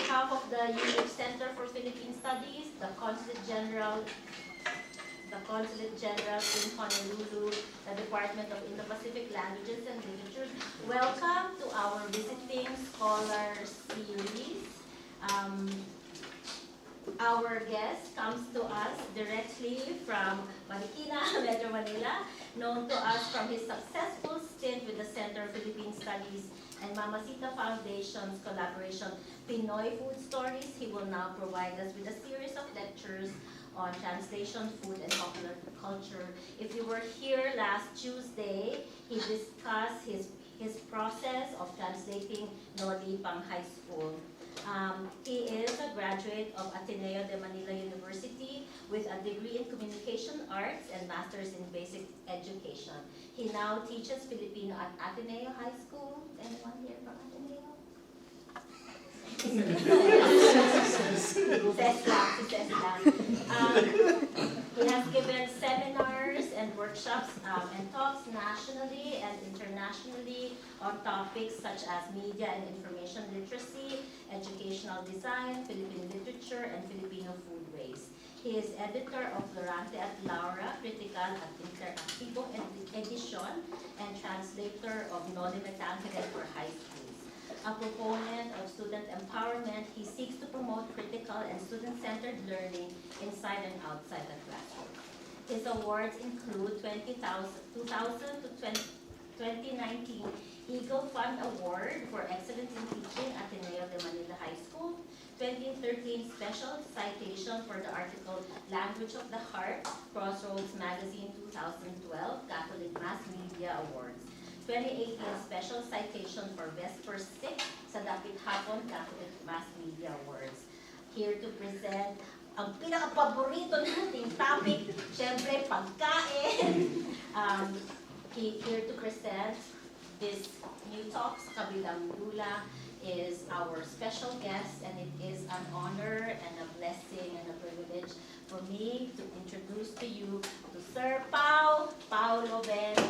behalf of the UH Center for Philippine Studies, the Consulate General in Honolulu, the Department of Indo-Pacific Languages and Literatures, welcome to our Visiting Scholars series. Our guest comes to us directly from Marikina, Metro Manila, known to us from his successful stint with the Center for Philippine Studies and Mamacita Foundation's collaboration, Pinoy Food Stories. He will now provide us with a series of lectures on translation, food, and popular culture. If you were here last Tuesday, he discussed his process of translating Noli Pang High School. He is a graduate of Ateneo de Manila University with a degree in Communication Arts and Masters in Basic Education. He now teaches Filipino at Ateneo High School. Anyone here from Ateneo? He has given seminars and workshops and talks nationally and internationally on topics such as media and information literacy, educational design, Philippine literature, and Filipino foodways. He is editor of Florante at Laura, critical at Interactivo Edition, and translator of Noli Me Tangere for high schools. A proponent of student empowerment, he seeks to promote critical and student-centered learning inside and outside the classroom. His awards include 2000 to 2019 Eagle Fund Award for Excellence in Teaching at Ateneo de Manila High School, 2013 Special Citation for the article Language of the Heart, Crossroads Magazine 2012 Catholic Mass Media Awards, 2018 Special Citation for Best First Six sa Dapit Hapon Catholic Mass Media Awards. Here to present ang pinaka-paborito nating topic, syempre pagkain. Here to present this new talk sa Kabilang Dulang is our special guest, and it is an honor and a blessing and a privilege for me to introduce to you to Sir Paolo Paculan.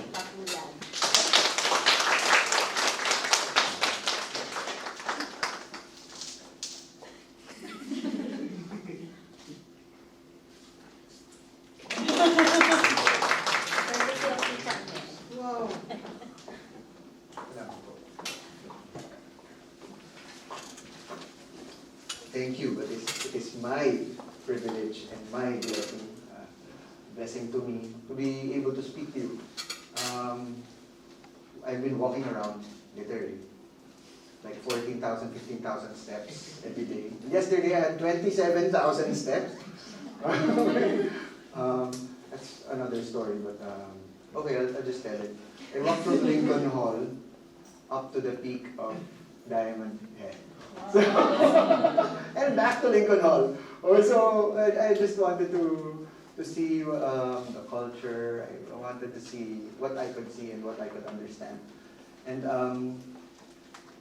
Thank you, but it is my privilege and my blessing to me to be able to speak to you. I've been walking around literally like 14,000, 15,000 steps every day. Yesterday I had 27,000 steps. That's another story, but okay, I'll just tell it. I walked from Lincoln Hall up to the peak of Diamond Head. So, and back to Lincoln Hall. Also, I just wanted to see the culture. I wanted to see what I could see and what I could understand. And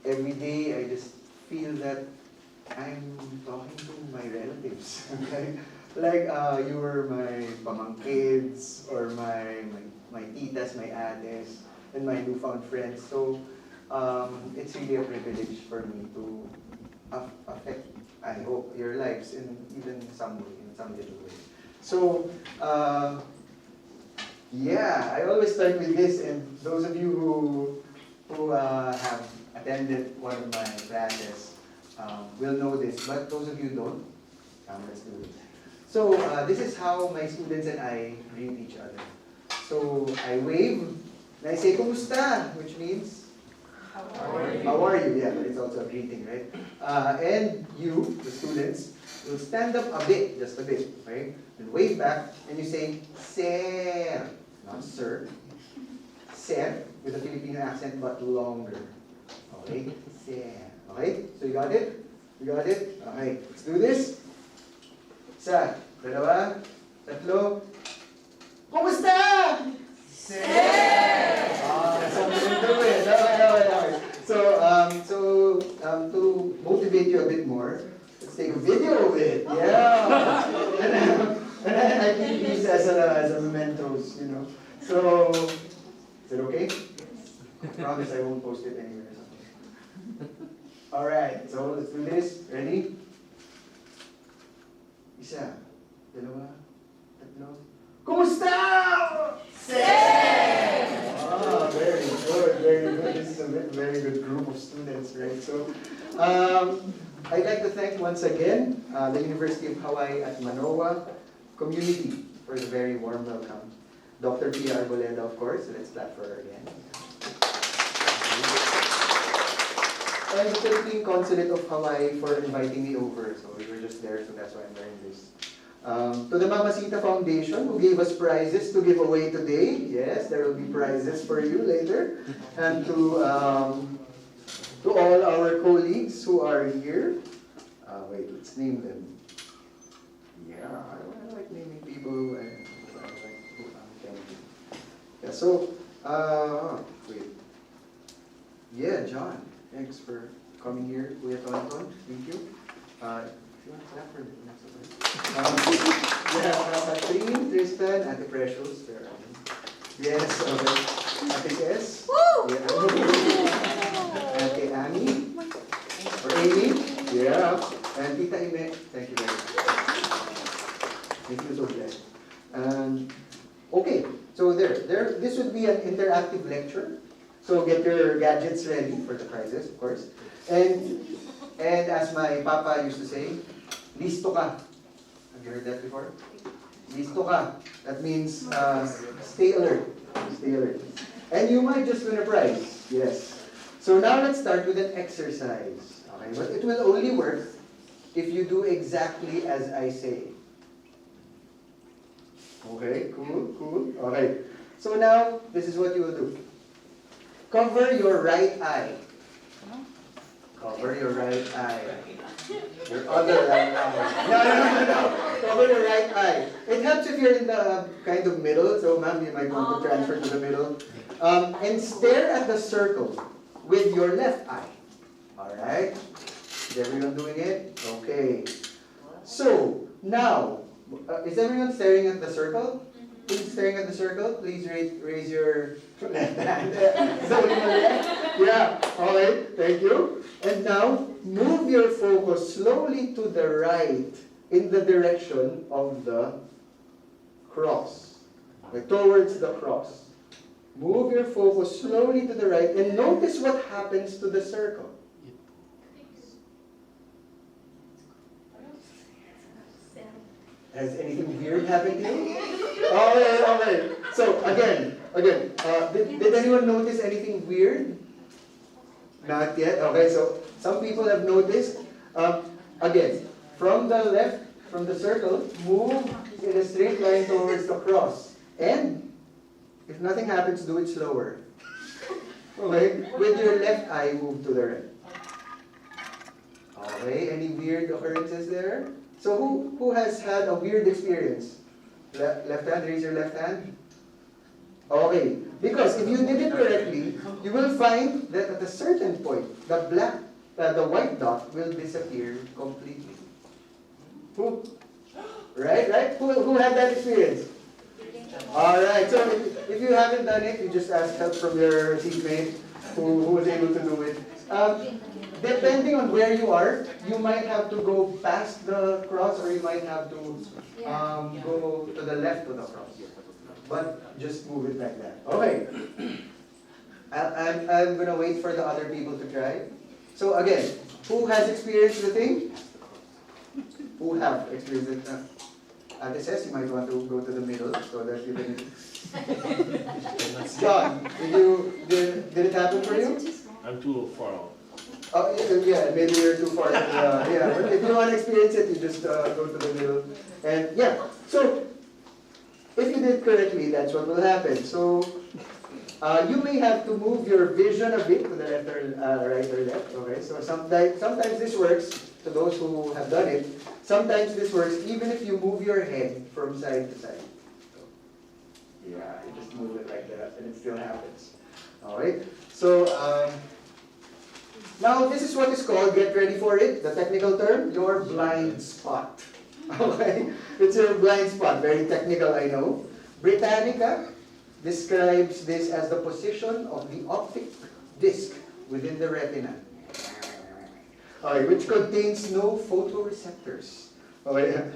every day I just feel that I'm talking to my relatives. Okay? Like you were my pamangkids or my titas, my ates, and my newfound friends. So it's really a privilege for me to affect, I hope, your lives in even some way, in some little way. So, yeah, I always start with this, and those of you who have attended one of my classes will know this, but those of you who don't, let's do this. So, this is how my students and I greet each other. So, I wave, and I say, "Kumusta?" which means, How are you? Yeah, but it's also a greeting, right? And you, the students, will stand up a bit, just a bit, right? And wave back, and you say, "Sir," not sir. Sir, with a Filipino accent, but longer. Okay? Sir. Okay? So you got it? You got it? Okay, let's do this. Isa, dalawa, tatlo. Kumusta? Sir! That's something to do it. Okay. So, to motivate you a bit more, let's take a video of it. Yeah. and I keep these as a mementos, you know. So, is it okay? I promise I won't post it anywhere or something. Alright, so let's do this. Ready? Isa, dalawa, tatlo. Kumusta? Ah, very good, very good. This is a very good group of students, right? So, I'd like to thank once again the University of Hawaii at Manoa community for the very warm welcome. Dr. Pia Arboleda, of course. Let's clap for her again. And the Philippine Consulate of Hawaii for inviting me over. So we were just there, so that's why I'm wearing this. To the Mamacita Foundation, who gave us prizes to give away today. Yes, there will be prizes for you later. And to all our colleagues who are here. Wait, let's name them. Yeah, I like naming people who thank you. Yeah, so, wait. Yeah, John, thanks for coming here. Kuya Tonton, thank you. If you want to clap for the next one. Yeah, Catherine, Tristan, Ate Precious, there are yes, okay. Ate Kes. Woo! Yeah. Ate Annie. Or Amy. Yeah. And Tita Ime, thank you very much. Thank you so much. Okay, so this would be an interactive lecture. So get your gadgets ready for the prizes, of course. And as my papa used to say, listo ka. Have you heard that before? Listo ka. That means stay alert. Stay alert. And you might just win a prize. Yes. So now let's start with an exercise. Okay, but it will only work if you do exactly as I say. Okay, cool. Okay. So now, this is what you will do. Cover your right eye. Cover your right eye. Your other right eye. No. Cover your right eye. It helps if you're in the kind of middle. So ma'am, you might want to transfer to the middle. And stare at the circle with your left eye. Alright? Is everyone doing it? Okay. So, now, is everyone staring at the circle? Please staring at the circle. Please raise your left hand. Yeah, okay, thank you. And now, move your focus slowly to the right in the direction of the cross. Towards the cross. Move your focus slowly to the right and notice what happens to the circle. Has anything weird happened to you? Okay. So, again, did anyone notice anything weird? Not yet? Okay, so some people have noticed. Again, from the left, from the circle, move in a straight line towards the cross. And, if nothing happens, do it slower. Okay, with your left eye, move to the right. Okay, any weird occurrences there? So who has had a weird experience? Left hand, raise your left hand. Okay, because if you did it correctly, you will find that at a certain point, the white dot will disappear completely. Who? Right? Who had that experience? Alright, so if you haven't done it, you just ask help from your seatmate who was able to do it. Depending on where you are, you might have to go past the cross or you might have to go to the left of the cross. But just move it like that. Okay. I'm going to wait for the other people to try. So again, who has experienced the thing? Who have experienced it? Ate says you might want to go to the middle so that you can... John, did it happen for you? I'm too far out. Oh, yeah, maybe you're too far. Yeah, but if you want to experience it, you just go to the middle. And yeah, so if you did correctly, that's what will happen. So you may have to move your vision a bit to the left or right or left. Okay, so sometimes this works to those who have done it. Sometimes this works even if you move your head from side to side. So, yeah, you just move it like that, and it still happens. All right. So. Now, this is what is called, get ready for it, the technical term, your blind spot. Okay? It's your blind spot. Very technical, I know. Britannica describes this as the position of the optic disc within the retina. Okay, which contains no photoreceptors. Okay.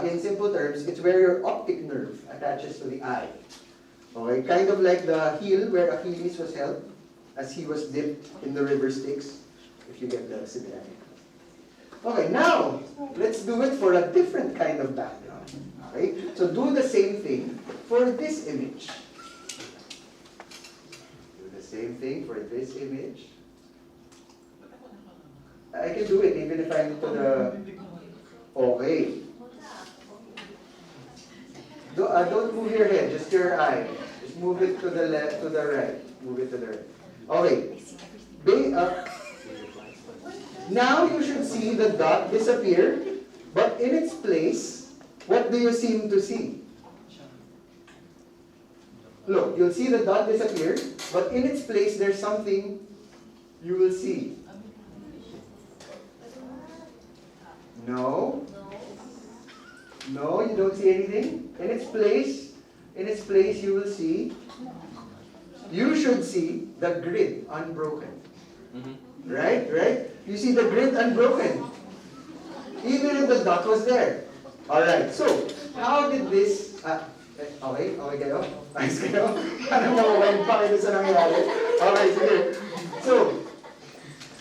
In simple terms, it's where your optic nerve attaches to the eye. Okay, kind of like the heel where Achilles was held as he was dipped in the river Styx, if you get the similarity. Okay, now, let's do it for a different kind of background. Okay, so do the same thing for this image. Do the same thing for this image. I can do it even if I'm to the... Okay. Don't move your head, just your eye. Just move it to the left, to the right. Move it to the right. Okay. Now you should see the dot disappear, but in its place, what do you seem to see? Look, you'll see the dot disappear, but in its place, there's something you will see. No? No, you don't see anything? In its place you will see, you should see the grid unbroken. Right? You see the grid unbroken. Even if the dot was there. Alright, so, how did this, okay kayo? Ayos kayo? Parang nawawain pa kayo sa nangyari. Okay, sige. So,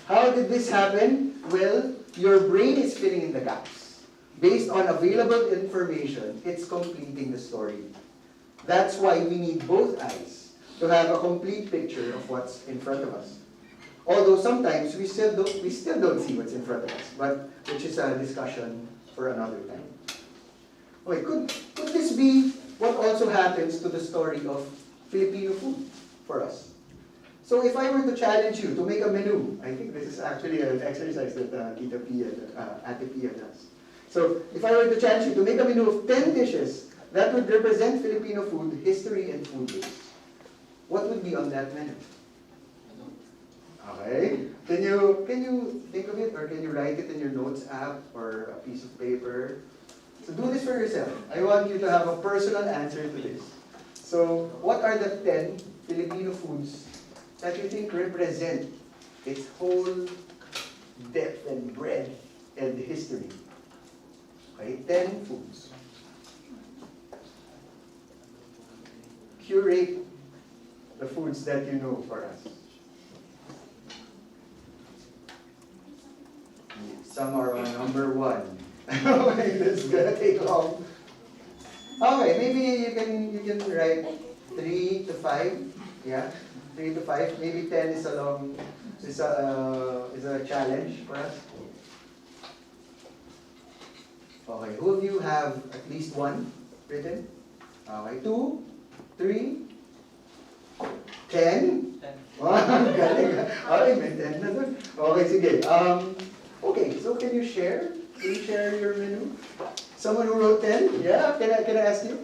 how did this happen? Well, your brain is filling in the gaps. Based on available information, it's completing the story. That's why we need both eyes to have a complete picture of what's in front of us. Although sometimes we still don't see what's in front of us, but which is a discussion for another time. Okay, could this be what also happens to the story of Filipino food for us? So if I were to challenge you to make a menu, I think this is actually an exercise that Tita Pia, Ate Pia does. So if I were to challenge you to make a menu of 10 dishes that would represent Filipino food, history, and foodways, what would be on that menu? Okay. Can you think of it, or can you write it in your notes app or a piece of paper? So do this for yourself. I want you to have a personal answer to this. So what are the 10 Filipino foods that you think represent its whole depth and breadth and history? Okay, 10 foods. Curate the foods that you know for us. Some are on number 1. Okay, this is gonna take long. Okay, maybe you can write 3 to 5. Yeah, 3 to 5. Maybe 10 is a challenge for us. Okay, who of you have at least 1 written? Okay, 2, 3, 10? 10. Wow, galing. Okay, may 10 na dun. Okay, sige. Okay, so can you share? Can you share your menu? Someone who wrote 10? Yeah, can I ask you?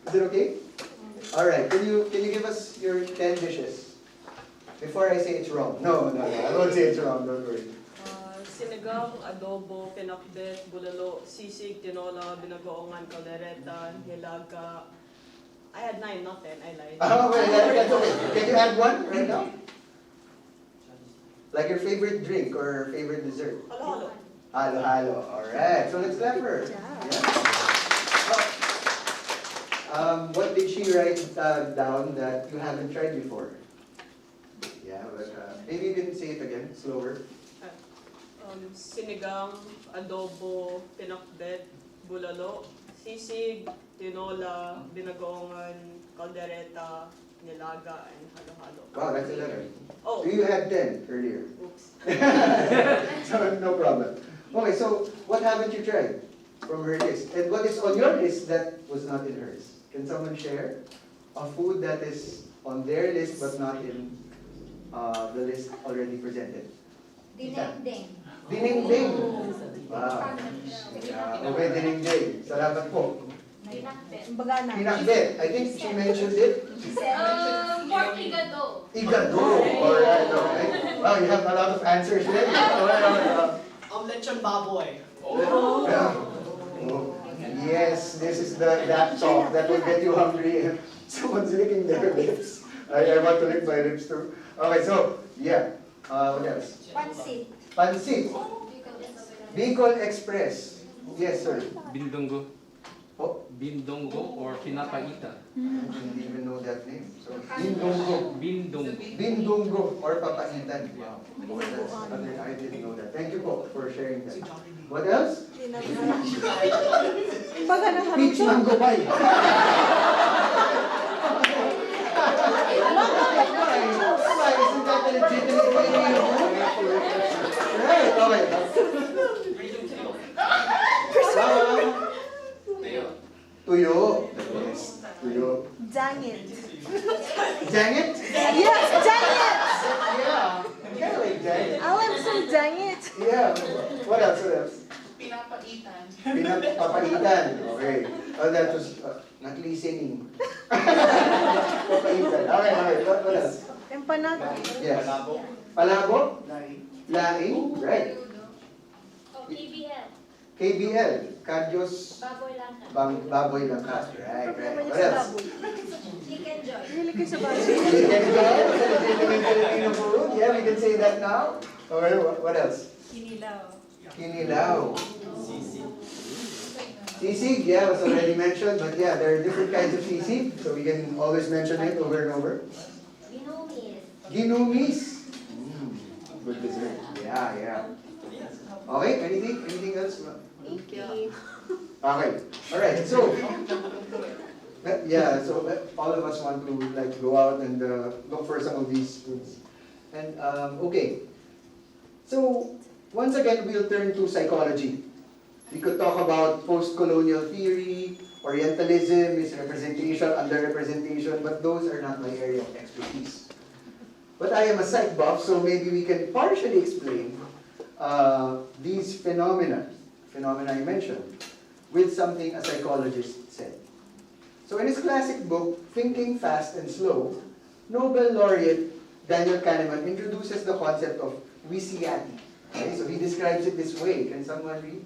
Is it okay? Alright, can you give us your 10 dishes? Before I say it's wrong. No, I won't say it's wrong, don't worry. Sinigang, adobo, pinakbet, bulalo, sisig, tinola, binagoongan, caldereta, nilaga. I had 9, not 10. I lied. Oh, wait, that's okay. Can you add 1 right now? Like your favorite drink or favorite dessert? Halo-halo. Halo-halo. Alright, so let's clap for her. Yeah. What did she write down that you haven't tried before? Yeah, but maybe you can say it again, slower. Sinigang, adobo, pinakbet, bulalo, sisig, tinola, binagoongan, caldereta, nilaga, and halo-halo. Wow, that's a letter. Oh. You had 10 earlier. Oops. So, no problem. Okay, so what haven't you tried from her list? And what is on your list that was not in hers? Can someone share a food that is on their list but not in the list already presented? Dinengdeng. Dinengdeng. Wow. Yeah, okay, dinengdeng. Salamat po. Pinakbet. I think she mentioned it. Pork igado. Igado. Alright, okay. Wow, you have a lot of answers there. Lechon baboy. Oh. Yes, this is that talk that will get you hungry. Someone's licking their lips. I want to lick my lips too. Okay, so, yeah. What else? Pansit. Pansit. Bicol Express. Yes, sir. Bindonggo. Oh, Bindonggo or Pinapaitan. I didn't even know that name. So, Bindonggo. Bindonggo. Bindonggo or papaitan. Wow. I didn't know that. Thank you po for sharing that. What else? Peach mango pie. Why? Isn't that a legitimate Filipino food? Right, okay. Tuyo. Yes, tuyo. Dang it. Dang it? Yes, dang it! Yeah. Kind of like dang it. I want some dang it. Yeah. What else? What else? Pinapaitan. Papaitan. Okay. Oh, that was not listening. Papaitan. Okay, okay. What else? Empanada. Yes. Palabo? Laing? Right. Oh, KBL. KBL. Kadyos. Baboy lang ka. Baboy lang ka. Right, right. Problema What niya sa else? baboy. Chicken joy. Hili ko sa baboy. Chicken joy. Legitimate Filipino food. Yeah, we can say that now. Okay, what else? Kinilaw. Kinilaw. Sisig, yeah, was already mentioned, but yeah, there are different kinds of sisig, so we can always mention it over and over. Binumis. Ginumis. Good dessert. Yeah, yeah. Okay, anything else? Thank you. Okay, alright, so, yeah, so all of us want to like go out and look for some of these foods. And, okay, so once again, we'll turn to psychology. We could talk about post-colonial theory, Orientalism, misrepresentation, underrepresentation, but those are not my area of expertise. But I am a psych buff, so maybe we can partially explain these phenomena I mentioned, with something a psychologist said. So in his classic book, Thinking Fast and Slow, Nobel laureate Daniel Kahneman introduces the concept of Wisiati. Okay, so he describes it this way. Can someone read?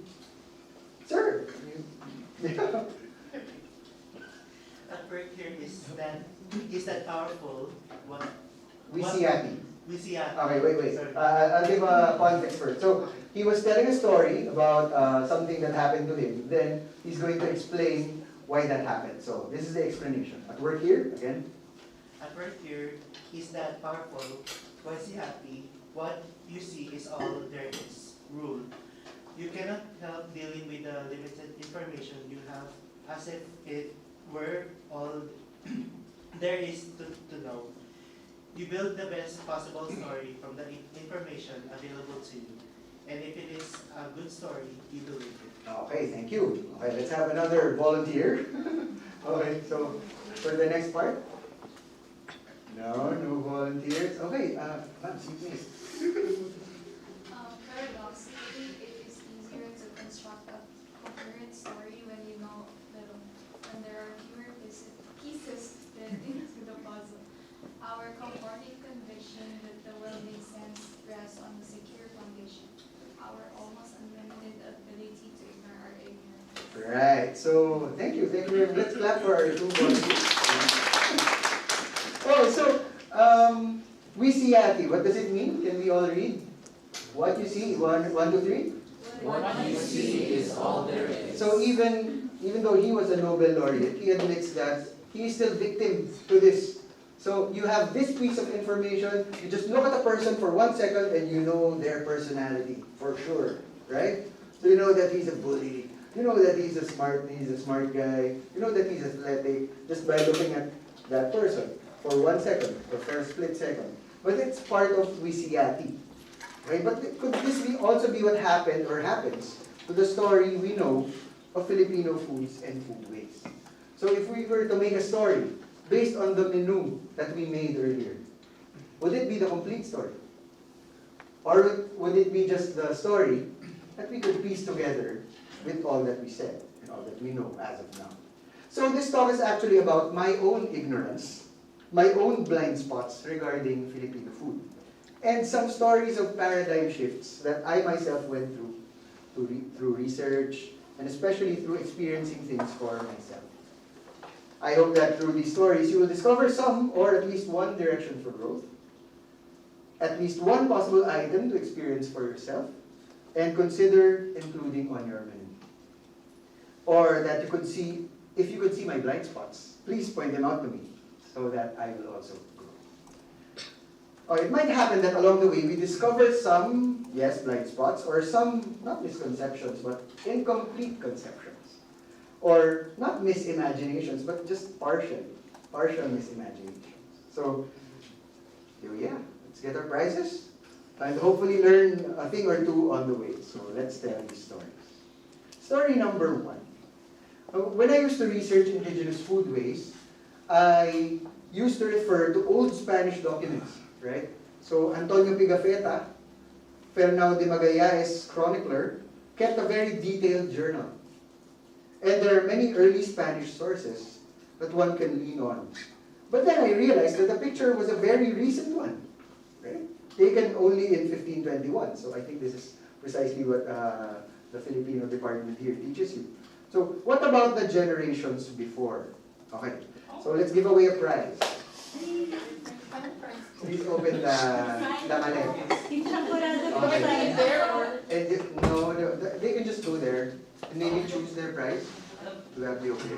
Sir. That word here is that powerful? What? Wisiati. Wisiati. Okay, wait. Sorry. I'll give a context first. So he was telling a story about something that happened to him. Then he's going to explain why that happened. So this is the explanation. At work here, again. At work here is that powerful? Wisiati. What you see is all there is. Rule. You cannot help dealing with the limited information you have as if it were all there is to know. You build the best possible story from the information available to you. And if it is a good story, you believe it. Okay, thank you. Okay, let's have another volunteer. Okay, so for the next part. No volunteers. Okay, ma'am, please. Paradoxically, it is easier to construct a coherent story when you know when there are fewer pieces fit into the puzzle. Our comforting conviction that the world makes sense rests on a secure foundation. Our almost unlimited ability to ignore our ignorance. Right, so thank you very much. Let's clap for our two volunteers. Oh, so, Wisiati, what does it mean? Can we all read? What you see, one, two, three? What you see is all there is. So even though he was a Nobel laureate, he admits that he is still victim to this. So you have this piece of information, you just look at a person for 1 second and you know their personality, for sure, right? So you know that he's a bully, you know that he's a smart guy, you know that he's athletic, just by looking at that person for 1 second, or for a split second. But it's part of Wisiati. Right? But could this also be what happened or happens to the story we know of Filipino foods and foodways? So if we were to make a story based on the menu that we made earlier, would it be the complete story? Or would it be just the story that we could piece together with all that we said and all that we know as of now? So this talk is actually about my own ignorance, my own blind spots regarding Filipino food, and some stories of paradigm shifts that I myself went through research, and especially through experiencing things for myself. I hope that through these stories you will discover some, or at least one direction for growth, at least one possible item to experience for yourself and consider including on your menu. Or that you could see, if you could see my blind spots, please point them out to me so that I will also grow. Or it might happen that along the way we discover some, yes, blind spots, or some, not misconceptions, but incomplete conceptions. Or not misimaginations, but just partial misimaginations. So, here we are. Let's get our prizes and hopefully learn a thing or two on the way. So let's tell these stories. Story number 1. When I used to research indigenous foodways, I used to refer to old Spanish documents, right? So Antonio Pigafetta, Fernão de Magallanes chronicler, kept a very detailed journal. And there are many early Spanish sources that one can lean on. But then I realized that the picture was a very recent one, right? Taken only in 1521. So I think this is precisely what the Filipino department here teaches you. So what about the generations before? Okay, so let's give away a prize. Please open the maleta. Okay. No, they can just go there and maybe choose their prize. Will that be okay?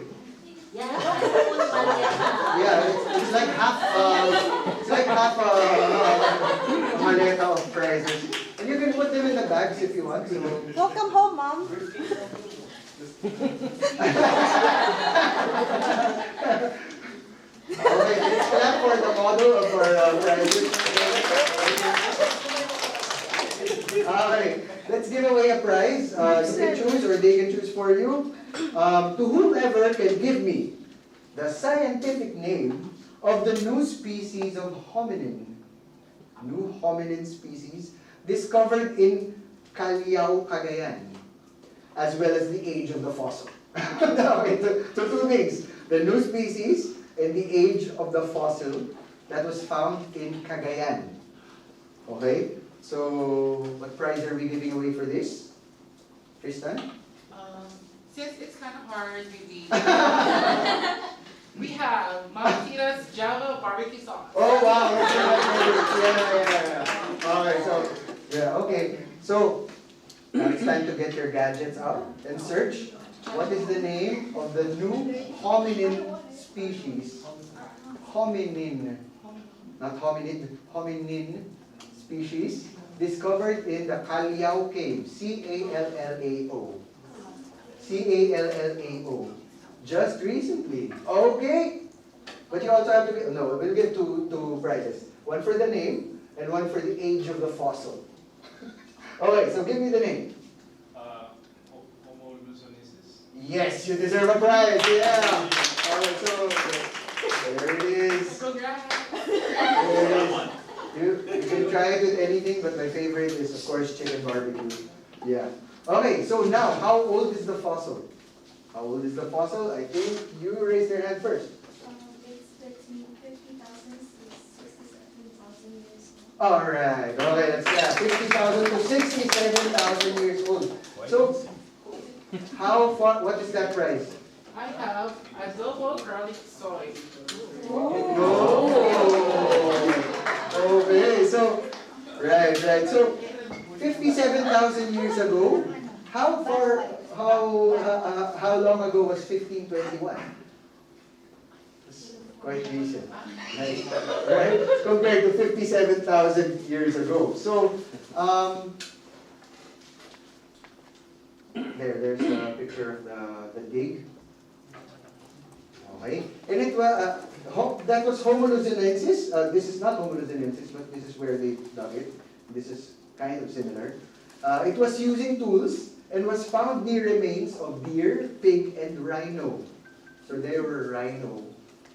Yeah. Yeah, it's like half a maleta of prizes. And you can put them in the bags if you want. So. Welcome home, Mom. Okay, let's clap for the model of our prizes. Alright, let's give away a prize. You can choose or they can choose for you. To whomever can give me the scientific name of the new species of hominin. New hominin species discovered in Callao, Cagayan, as well as the age of the fossil. Okay, so two things. The new species and the age of the fossil that was found in Cagayan. Okay? So, what prize are we giving away for this? Tristan? Since it's kind of hard, we have Mama Tina's Java barbecue sauce. Oh wow, that's yeah. Alright, so, yeah, okay. So, now it's time to get your gadgets out and search. What is the name of the new hominin species? Hominin, not hominid, hominin species discovered in the Callao cave, Callao. Callao. Just recently. Okay. But you also have to get, no, we'll get two prizes. One for the name and one for the age of the fossil. Okay, so give me the name. Homo evolutionis. Yes, you deserve a prize. Yeah. Alright, so there it is. Congrats! You can try it with anything, but my favorite is of course chicken barbecue. Yeah. Okay, so now how old is the fossil? How old is the fossil? I think you raised your hand first. It's between 50,000 to 67,000 years old. Alright, okay, that's 50,000 to 67,000 years old. So, how far, what is that price? I have adobo garlic soy. Oh, okay, so, right, so, 57,000 years ago, how long ago was 1521? It's quite recent, right? Compared to 57,000 years ago. So, there's a picture of the dig. Okay, and it was that was Homo luzonensis. This is not Homo luzonensis, but this is where they dug it. This is kind of similar. It was using tools and was found near remains of deer, pig, and rhino. So there were rhino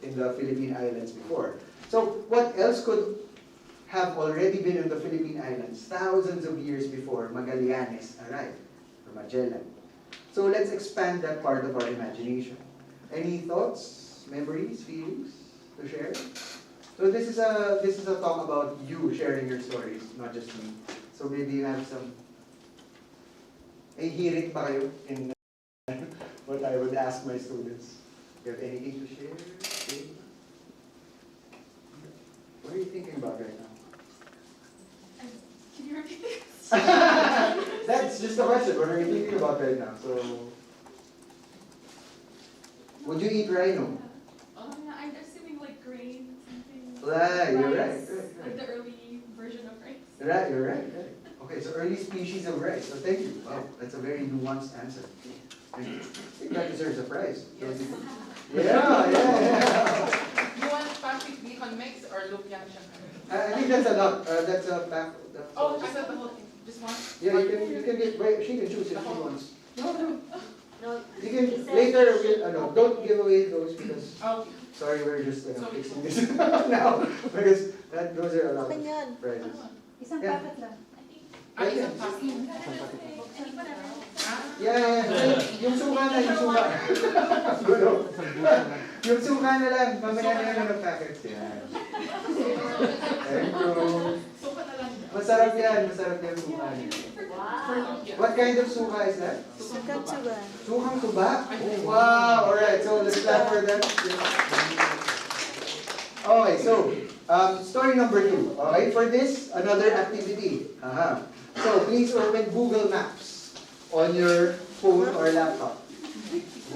in the Philippine Islands before. So what else could have already been in the Philippine Islands thousands of years before Magallanes arrived, or Magellan? So let's expand that part of our imagination. Any thoughts, memories, feelings to share? So this is a talk about you sharing your stories, not just me. So maybe you have some. Hirit pa kayo in what I would ask my students. Do you have anything to share? Okay. What are you thinking about right now? that's just a question. What are you thinking about right now? So, would you eat rhino? I'm assuming like grain, something. Right, you're right, Rice, right, like right. the early version of rice. Right, you're right, right. Okay, so early species of rice. So thank you. Wow, that's a very nuanced answer. Thank you. I think that deserves a prize. Don't you? Yeah. You want pancake bacon mix or lumpia siya? I think that's a lot. That's a pack. Oh, I said the whole thing. Just one? Yeah, you can get. Wait, she can choose if she wants. No, no. No, You can he said later. she should No, open don't it. give away those because. Oh, Sorry, we're just So fixing this now because those are a lot Open of yan. prizes. Isang Yeah. packet lang. ay, isang pancake. Yeah. Yung suka na, yung suka. Gulo. Yung suka na lang, mamaya na lang ng packets. Yan. Thank you. Suka na lang. Masarap yan suka niya. Wow. What kind of suka is that? Suka tuba. Sukang tuba? Oh, wow, alright, so let's clap for that. Okay, so, story number 2. Okay, for this, another activity. So, please open Google Maps on your phone or laptop.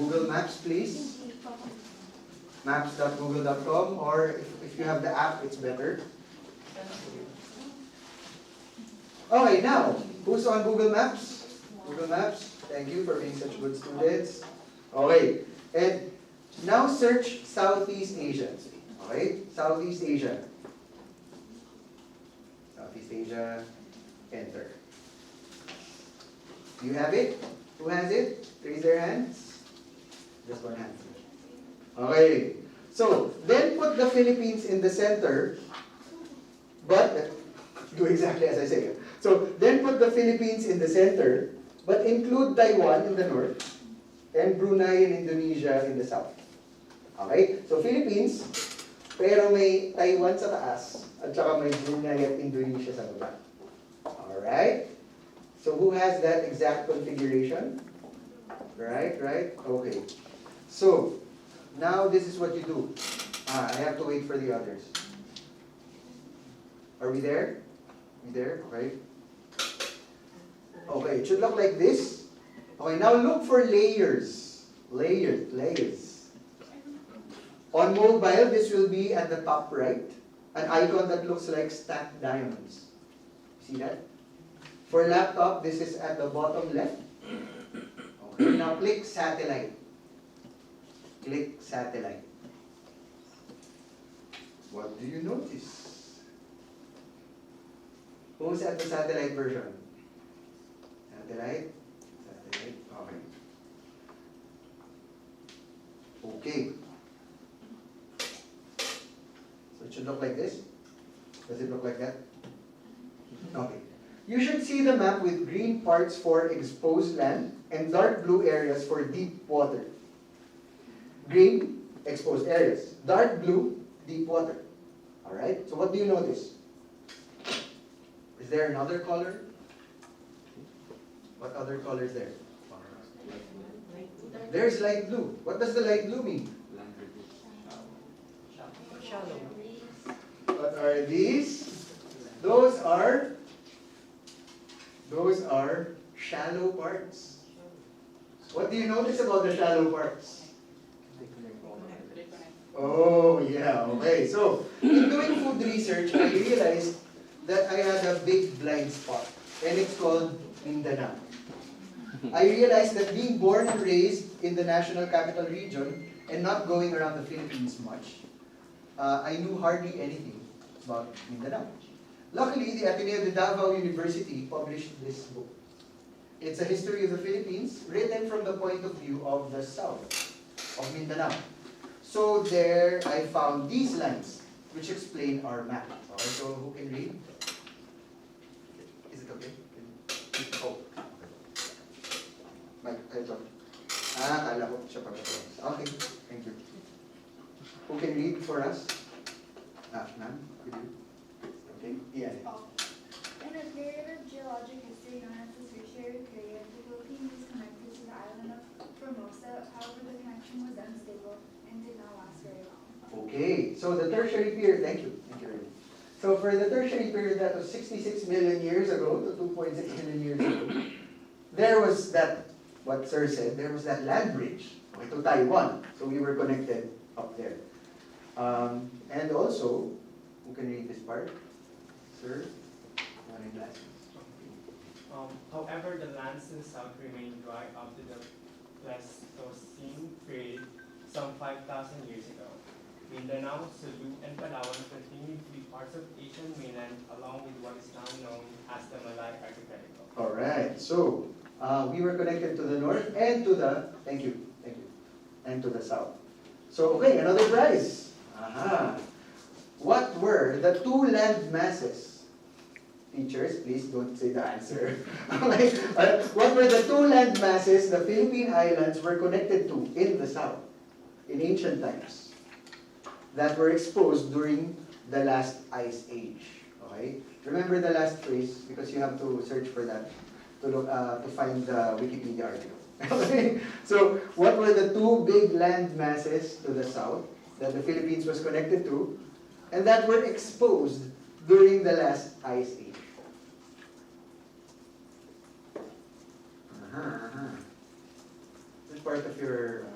Google Maps, please. Maps.google.com, or if you have the app, it's better. Okay, now, who's on Google Maps? Google Maps, thank you for being such good students. Okay, and now search Southeast Asia. Okay, Southeast Asia. Southeast Asia, enter. Do you have it? Who has it? Raise their hands. Just one hand. Okay, so then put the Philippines in the center, but do exactly as I say. So then put the Philippines in the center, but include Taiwan in the north and Brunei and Indonesia in the south. Okay? So Philippines, pero may Taiwan sa taas at saka may Brunei at Indonesia sa baba. Alright? So who has that exact configuration? Right? Okay. So, now this is what you do. I have to wait for the others. Are we there? We there? Okay. Okay, it should look like this. Okay, now look for layers. Layers. On mobile, this will be at the top right. An icon that looks like stacked diamonds. See that? For laptop, this is at the bottom left. Okay, now click satellite. Click satellite. What do you notice? Who's at the satellite version? Satellite? Okay. Okay. So it should look like this. Does it look like that? Okay. You should see the map with green parts for exposed land and dark blue areas for deep water. Green, exposed areas. Dark blue, deep water. Alright? So what do you notice? Is there another color? What other color is there? There's light blue. What does the light blue mean? Shallow. What are these? Those are shallow parts. What do you notice about the shallow parts? Oh, yeah, okay. So, in doing food research, I realized that I had a big blind spot, and it's called Mindanao. I realized that being born and raised in the National Capital Region and not going around the Philippines much, I knew hardly anything about Mindanao. Luckily, the Ateneo de Davao University published this book. It's a history of the Philippines written from the point of view of the south of Mindanao. So there I found these lines which explain our map. Okay, so who can read? Is it okay? Oh. Mike, ito. Kala ko siya pala. Okay, thank you. Who can read for us? Ma'am, could you? Okay, yeah. In a period of geologic history known as the Tertiary period, the Philippines was connected to the island of Formosa. However, the connection was unstable and did not last very long. Okay, so the tertiary period, thank you very much. So for the tertiary period, that was 66 million years ago to 2.6 million years ago. was that, what Sir said, there was that land bridge, okay, to Taiwan. So we were connected up there. And also, who can read this part? Sir? One in glasses. However, the lands in the south remained dry up to the Pleistocene period, some 5,000 years ago. Mindanao, Sulu, and Palawan continued to be parts of Asian mainland, along with what is now known as the Malay Archipelago. All right, so we were connected to the north and to the, thank you, and to the south. So, okay, another prize. Aha. What were the two land masses? Teachers, please don't say the answer. Okay. What were the two land masses the Philippine Islands were connected to in the south in ancient times that were exposed during the last ice age? Okay. Remember the last phrase because you have to search for that to look to find the Wikipedia article. Okay. So, what were the two big land masses to the south that the Philippines was connected to and that were exposed during the last ice age? This is part of your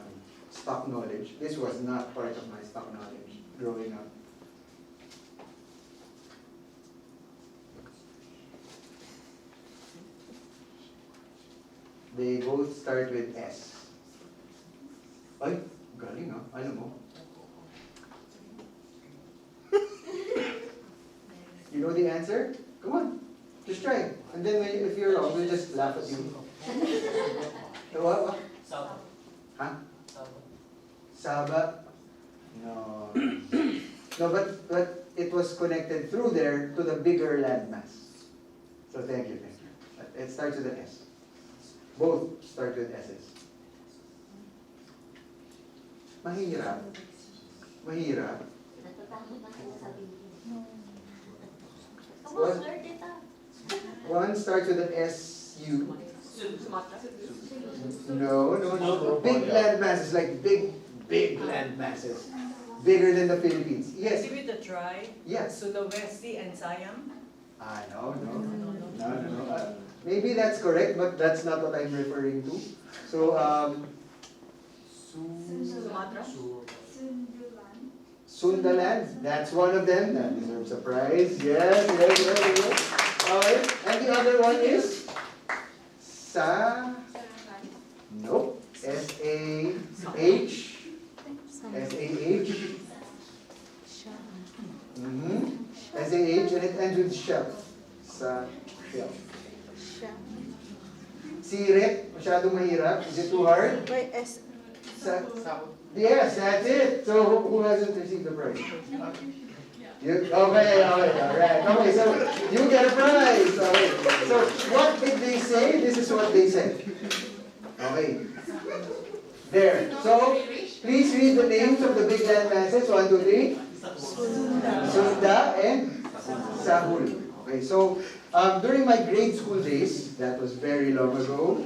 stock knowledge. This was not part of my stock knowledge growing up. They both start with S. Ay, galing ah. Alam mo. You know the answer? Come on. Just try. And then if you're wrong, we'll just laugh at you. What? Saba. Huh? Saba. Saba? No. No, but it was connected through there to the bigger landmass. So thank you. It starts with an S. Both start with S's. Mahirap. Mahirap. Natatakot na kayo sabihin. Come What? on, learn it out. One starts with an S-U. Sumatra? No. Big land masses, like big land masses. Bigger than the Philippines. Yes. Give it a try. Yes. Sulawesi and Siam. No. Maybe that's correct, but that's not what I'm referring to. So, Sumatra? Sundulan. Sundaland, that's one of them. That deserves a prize. Yes. Alright, and the other one is Nope. S-A-H. S-A-H. S-A-H, and it ends with shelf. Sa shelf. Sirit, masyadong mahirap. Is it too hard? Wait, S. Yes, that's it. So who hasn't received the prize? You, okay, alright. Okay, so you get a prize. Okay. So what did they say? This is what they said. Okay. There. So please read the names of the big land masses. 1, 2, 3. Sunda and Sahul. Okay, so during my grade school days, that was very long ago.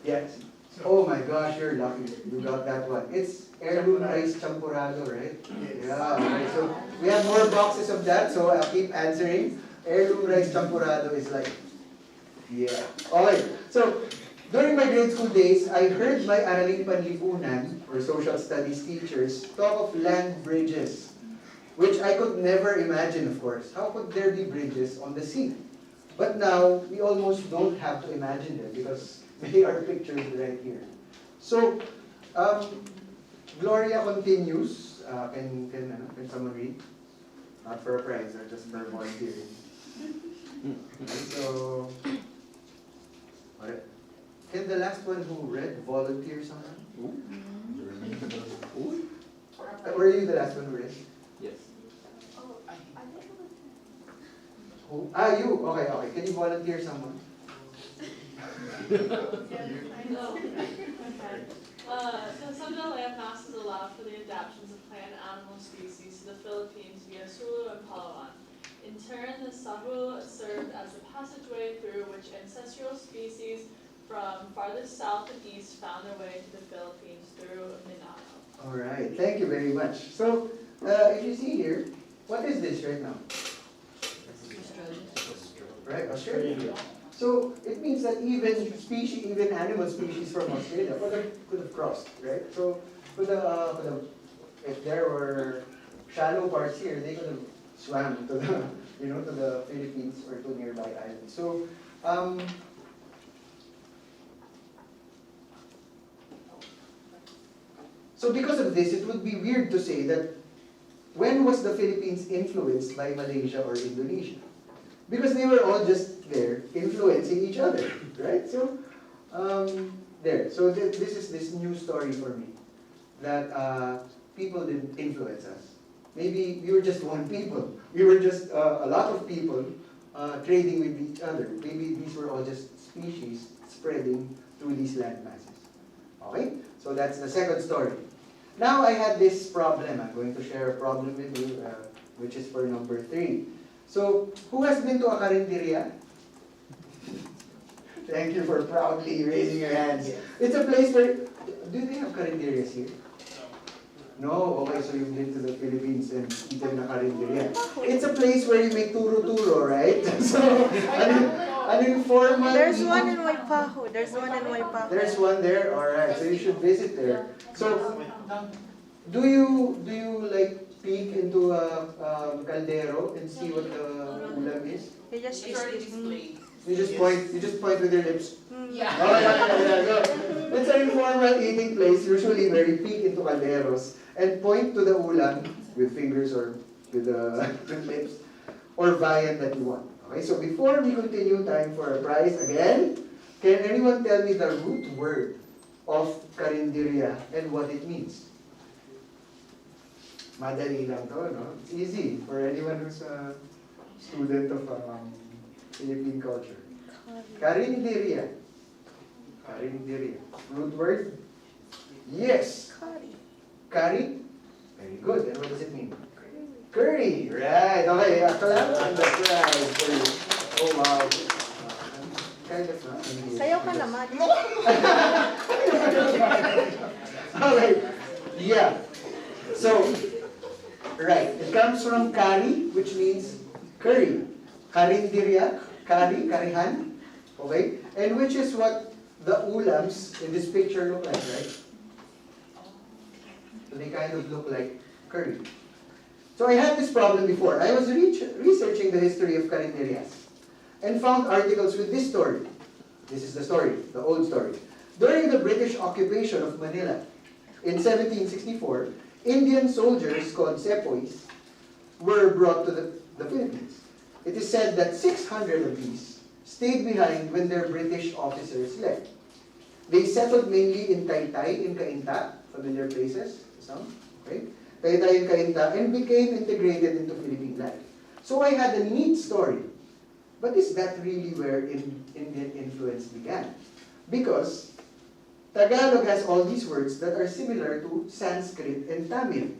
Yes. Oh my gosh, you're lucky. You got that one. It's heirloom rice champurrado, right? Yeah. Okay. So we have more boxes of that, so I'll keep answering. Heirloom rice champurrado is like, yeah. Okay. So during my grade school days, I heard my Araling Panlipunan, or social studies teachers, talk of land bridges, which I could never imagine, of course. How could there be bridges on the sea? But now, we almost don't have to imagine them because they are pictured right here. So, Gloria continues. Can someone read? Not for a prize, or just for volunteering. So, can the last one who read volunteer someone? Were you the last one who read? Yes. Who? You. Okay. Can you volunteer someone? The Sunday land masses allow for the adaptations of plant and animal species to the Philippines via Sulu and Palawan. In turn, the Sahul served as the passageway through which ancestral species from farthest south and east found their way to the Philippines through Mindanao. All right. Thank you very much. So, if you see here, what is this right now? Right, Australia. So it means means that even animal species from Australia could have crossed, right? So if there were shallow parts here, they could have swam to the to the Philippines or to nearby islands. So because of this, it would be weird to say that when was the Philippines influenced by Malaysia or Indonesia? Because they were all just there influencing each other, right? So there. So this is this new story for me that people didn't influence us. Maybe we were just one people. We were just a lot of people trading with each other. Maybe these were all just species spreading through these land masses. Okay? So that's the second story. Now I had this problem. I'm going to share a problem with you, which is for number 3. So, who has been to a karinderya? Thank you for proudly raising your hands. It's a place where, do they have karinderyas here? No? Okay, so you've been to the Philippines and eaten a karinderya. It's a place where you make turo-turo, right? So, an informal... There's one in Waipahu. There's one in Waipahu. There's one there? Alright, so you should visit there. So, do you like peek into a caldero and see what the ulam is? You just You just point with your lips. Yeah. Oh, yeah. It's an informal eating place, usually where you peek into calderos and point to the ulam with fingers or with with lips or viand that you want. Okay, so before we continue, time for a prize again. Can anyone tell me the root word of karinderya and what it means? Madali lang to, no? It's easy for anyone who's a student of Philippine culture. Karinderya. Karinderya. Root word? Yes. Curry. Very good. And what does it mean? Curry. Right. Okay. Clap on the prize for you. Oh, wow. Kind of not. Sayaw ka naman. Okay. Yeah. So, right. It comes from kari, which means curry. Karinderya, kari, karihan. Okay? And which is what the ulams in this picture look like, right? So they kind of look like curry. So I had this problem before. I was researching the history of karinderyas and found articles with this story. This is the story, the old story. During the British occupation of Manila in 1764, Indian soldiers called sepoys were brought to the Philippines. It is said that 600 of these stayed behind when their British officers left. They settled mainly in Taytay, in Cainta, familiar places, some, okay? Taytay and Cainta, and became integrated into Philippine life. So I had a neat story. But is that really where Indian influence began? Because Tagalog has all these words that are similar to Sanskrit and Tamil.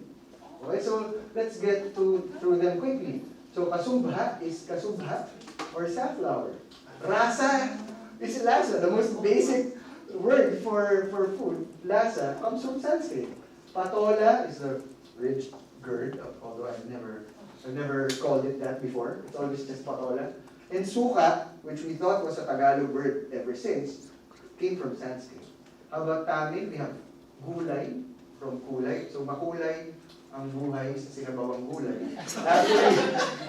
Okay, so let's get through them quickly. So kasubha is kasubha or safflower. Rasa is lasa, the most basic word for food. Lasa comes from Sanskrit. Patola is the ridged gourd, although I've never called it that before. It's always just patola. And suka, which we thought was a Tagalog word ever since, came from Sanskrit. How about Tamil? We have gulay from kulay. So makulay ang buhay sa sinabawang gulay.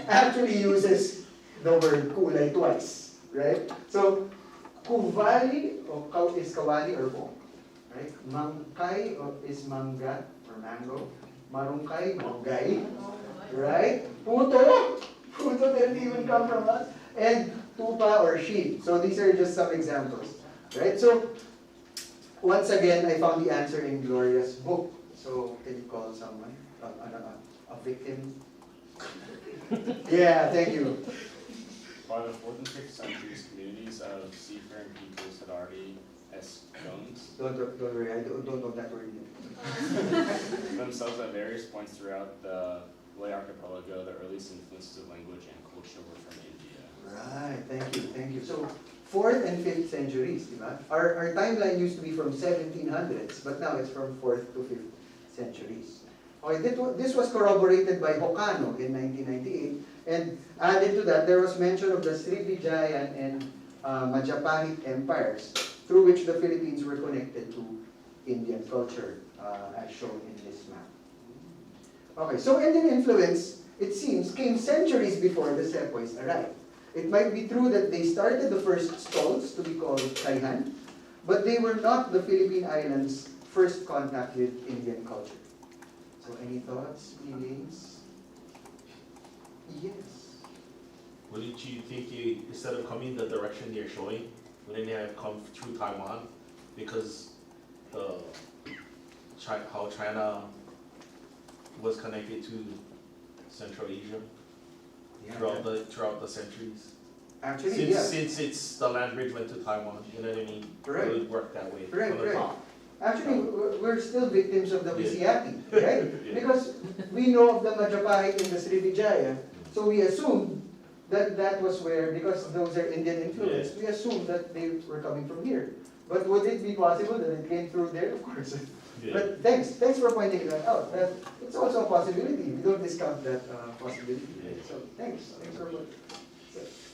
Actually uses the word kulay twice, right? So kuvali is kawali or bong, right? Mangkay is mangga or mango. Marungkay, manggay, right? Puto didn't even come from us. And tupa or sheep. So these are just some examples, right? So once again, I found the answer in Gloria's book. So can you call someone a victim? Yeah, thank you. By the 4th and 5th centuries, communities of seafaring peoples had already escones Don't worry, I don't know that word yet. themselves at various points throughout the Malay archipelago. The earliest influences of language and culture were from India. Right, thank you. So 4th and 5th centuries, diba? Our timeline used to be from 1700s, but now it's from 4th to 5th centuries. Okay, this was corroborated by Hokano in 1998, and added to that, there was mention of the Srivijayan and Majapahit empires through which the Philippines were connected to Indian culture, as shown in this map. Okay, so Indian influence, it seems, came centuries before the Sepoys arrived. It might be true that they started the first stalls to be called Kaihan, but they were not the Philippine Islands' first contact with Indian culture. So any thoughts, feelings? Yes. Wouldn't you think instead of coming the direction you're showing, wouldn't they have come through Taiwan? Because how China was connected to Central Asia throughout the centuries. Actually, Since it's the land bridge went to Taiwan, you know what I mean? Right. It would work that way. Right, from the right. top. Actually, we're still victims of the Visiati, right? Yeah. Because we know of the Majapahit in the Srivijaya, so we assume that that was where, because those are Indian influence, we assume that they were coming from here. But would it be possible that it came through there? Of course. Yeah. But thanks for pointing that out. That it's also a possibility. We don't discount that possibility. Yeah. So thanks for pointing.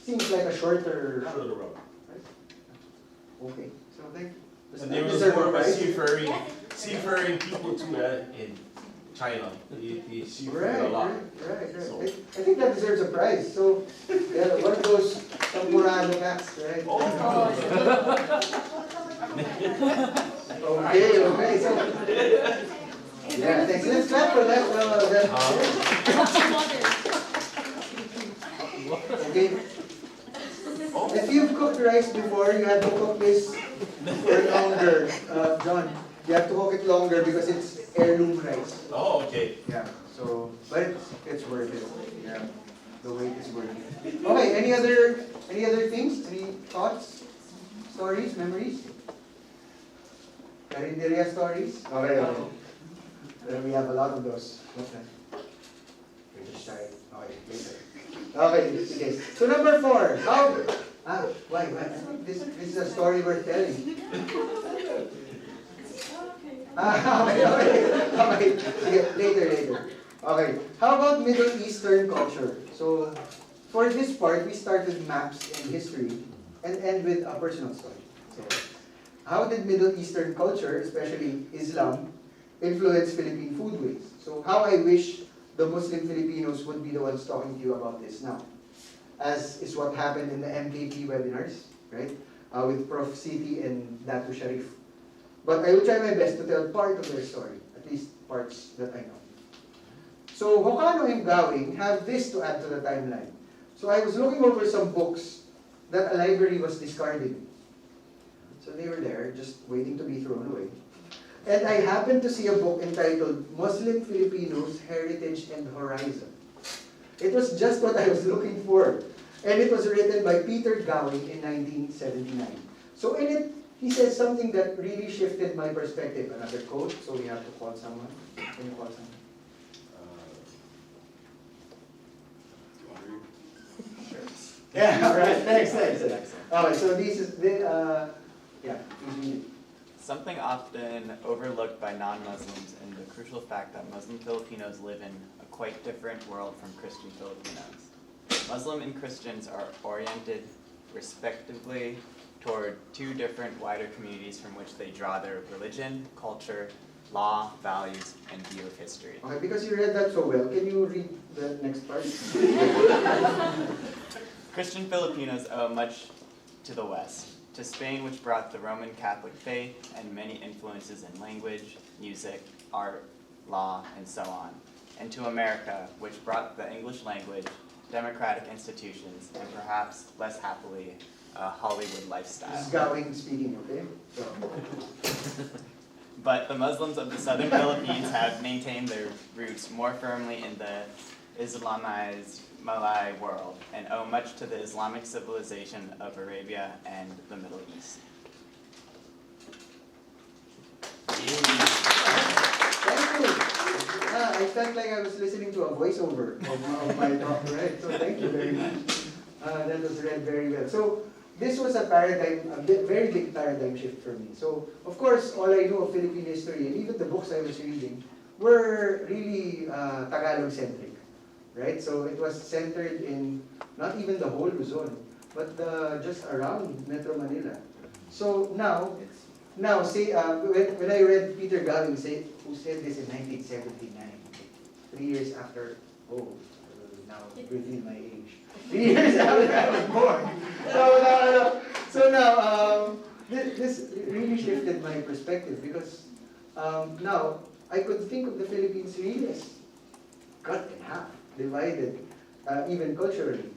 Seems like a shorter route. Shorter route. Right? Okay. So thank you. And there was more of a seafaring people too in China. They seafared a lot. Right. So- I think that deserves a prize. So, yeah, one of those Sampurano cats, right? Okay. So, yeah, thanks. Let's clap for that. Okay. If you've cooked rice before, you have to cook this for longer, John. You have to cook it longer because it's heirloom rice. Oh, okay. Yeah. So, but it's worth it. Yeah. The wait is worth it. Okay. Any other things? Any thoughts? Stories? Memories? Carinderia stories? Okay. We have a lot of those. Okay. We're just shy. Okay, later. Okay. So number 4. Why? This is a story worth telling. Okay. Later. Okay. How about Middle Eastern culture? So, for this part, we start with maps and history, and end with a personal story. So, how did Middle Eastern culture, especially Islam, influence Philippine foodways? So, how I wish the Muslim Filipinos would be the ones talking to you about this now, as is what happened in the MKP webinars, right? With Prof. Siti and Datu Sharif. But I will try my best to tell part of their story, at least parts that I know. So Hokano and Gawing have this to add to the timeline. So I was looking over some books that a library was discarding. So they were there, just waiting to be thrown away. And I happened to see a book entitled Muslim Filipinos, Heritage and Horizon. It was just what I was looking for. And it was written by Peter Gowing in 1979. So in it, he says something that really shifted my perspective. Another quote, so we have to call someone. Can you call someone? Sure. Yeah, all right, thanks. Alright, so this is, please read it. Something often overlooked by non-Muslims and the crucial fact that Muslim Filipinos live in a quite different world from Christian Filipinos. Muslim and Christians are oriented respectively toward two different wider communities from which they draw their religion, culture, law, values, and view of history. Okay, because you read that so well, can you read the next part? Christian Filipinos owe much to the West, to Spain, which brought the Roman Catholic faith and many influences in language, music, art, law, and so on, and to America, which brought the English language, democratic institutions, and perhaps less happily, a Hollywood lifestyle. This is Gawing speaking, okay? So. But the Muslims of the southern Philippines have maintained their roots more firmly in the Islamized Malay world and owe much to the Islamic civilization of Arabia and the Middle East. Thank you. I felt like I was listening to a voiceover of my talk, right? So thank you very much. That was read very well. So this was a very big paradigm shift for me. So of course, all I know of Philippine history and even the books I was reading were really Tagalog-centric, right? So it was centered in not even the whole Luzon, but just around Metro Manila. So now say, when I read Peter Galing who said this in 1979, 3 years after, now reveal my age. 3 years after I was born. So now, this really shifted my perspective because now I could think of the Philippines really as cut in half, divided, even culturally.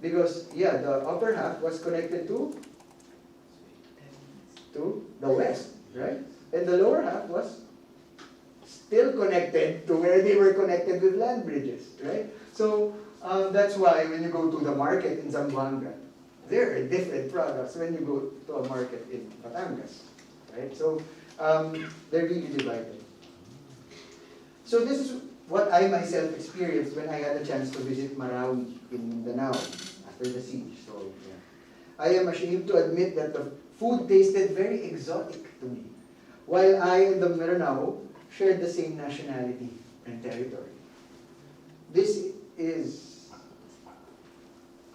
Because, yeah, the upper half was connected to the west, right? And the lower half was still connected to where they were connected with land bridges, right? So that's why when you go to the market in Zamboanga, there are different products when you go to a market in Batangas, right? So they're really divided. So this is what I myself experienced when I had a chance to visit Marawi in Mindanao after the siege. So yeah. I am ashamed to admit that the food tasted very exotic to me, while I and the Mindanao shared the same nationality and territory. This is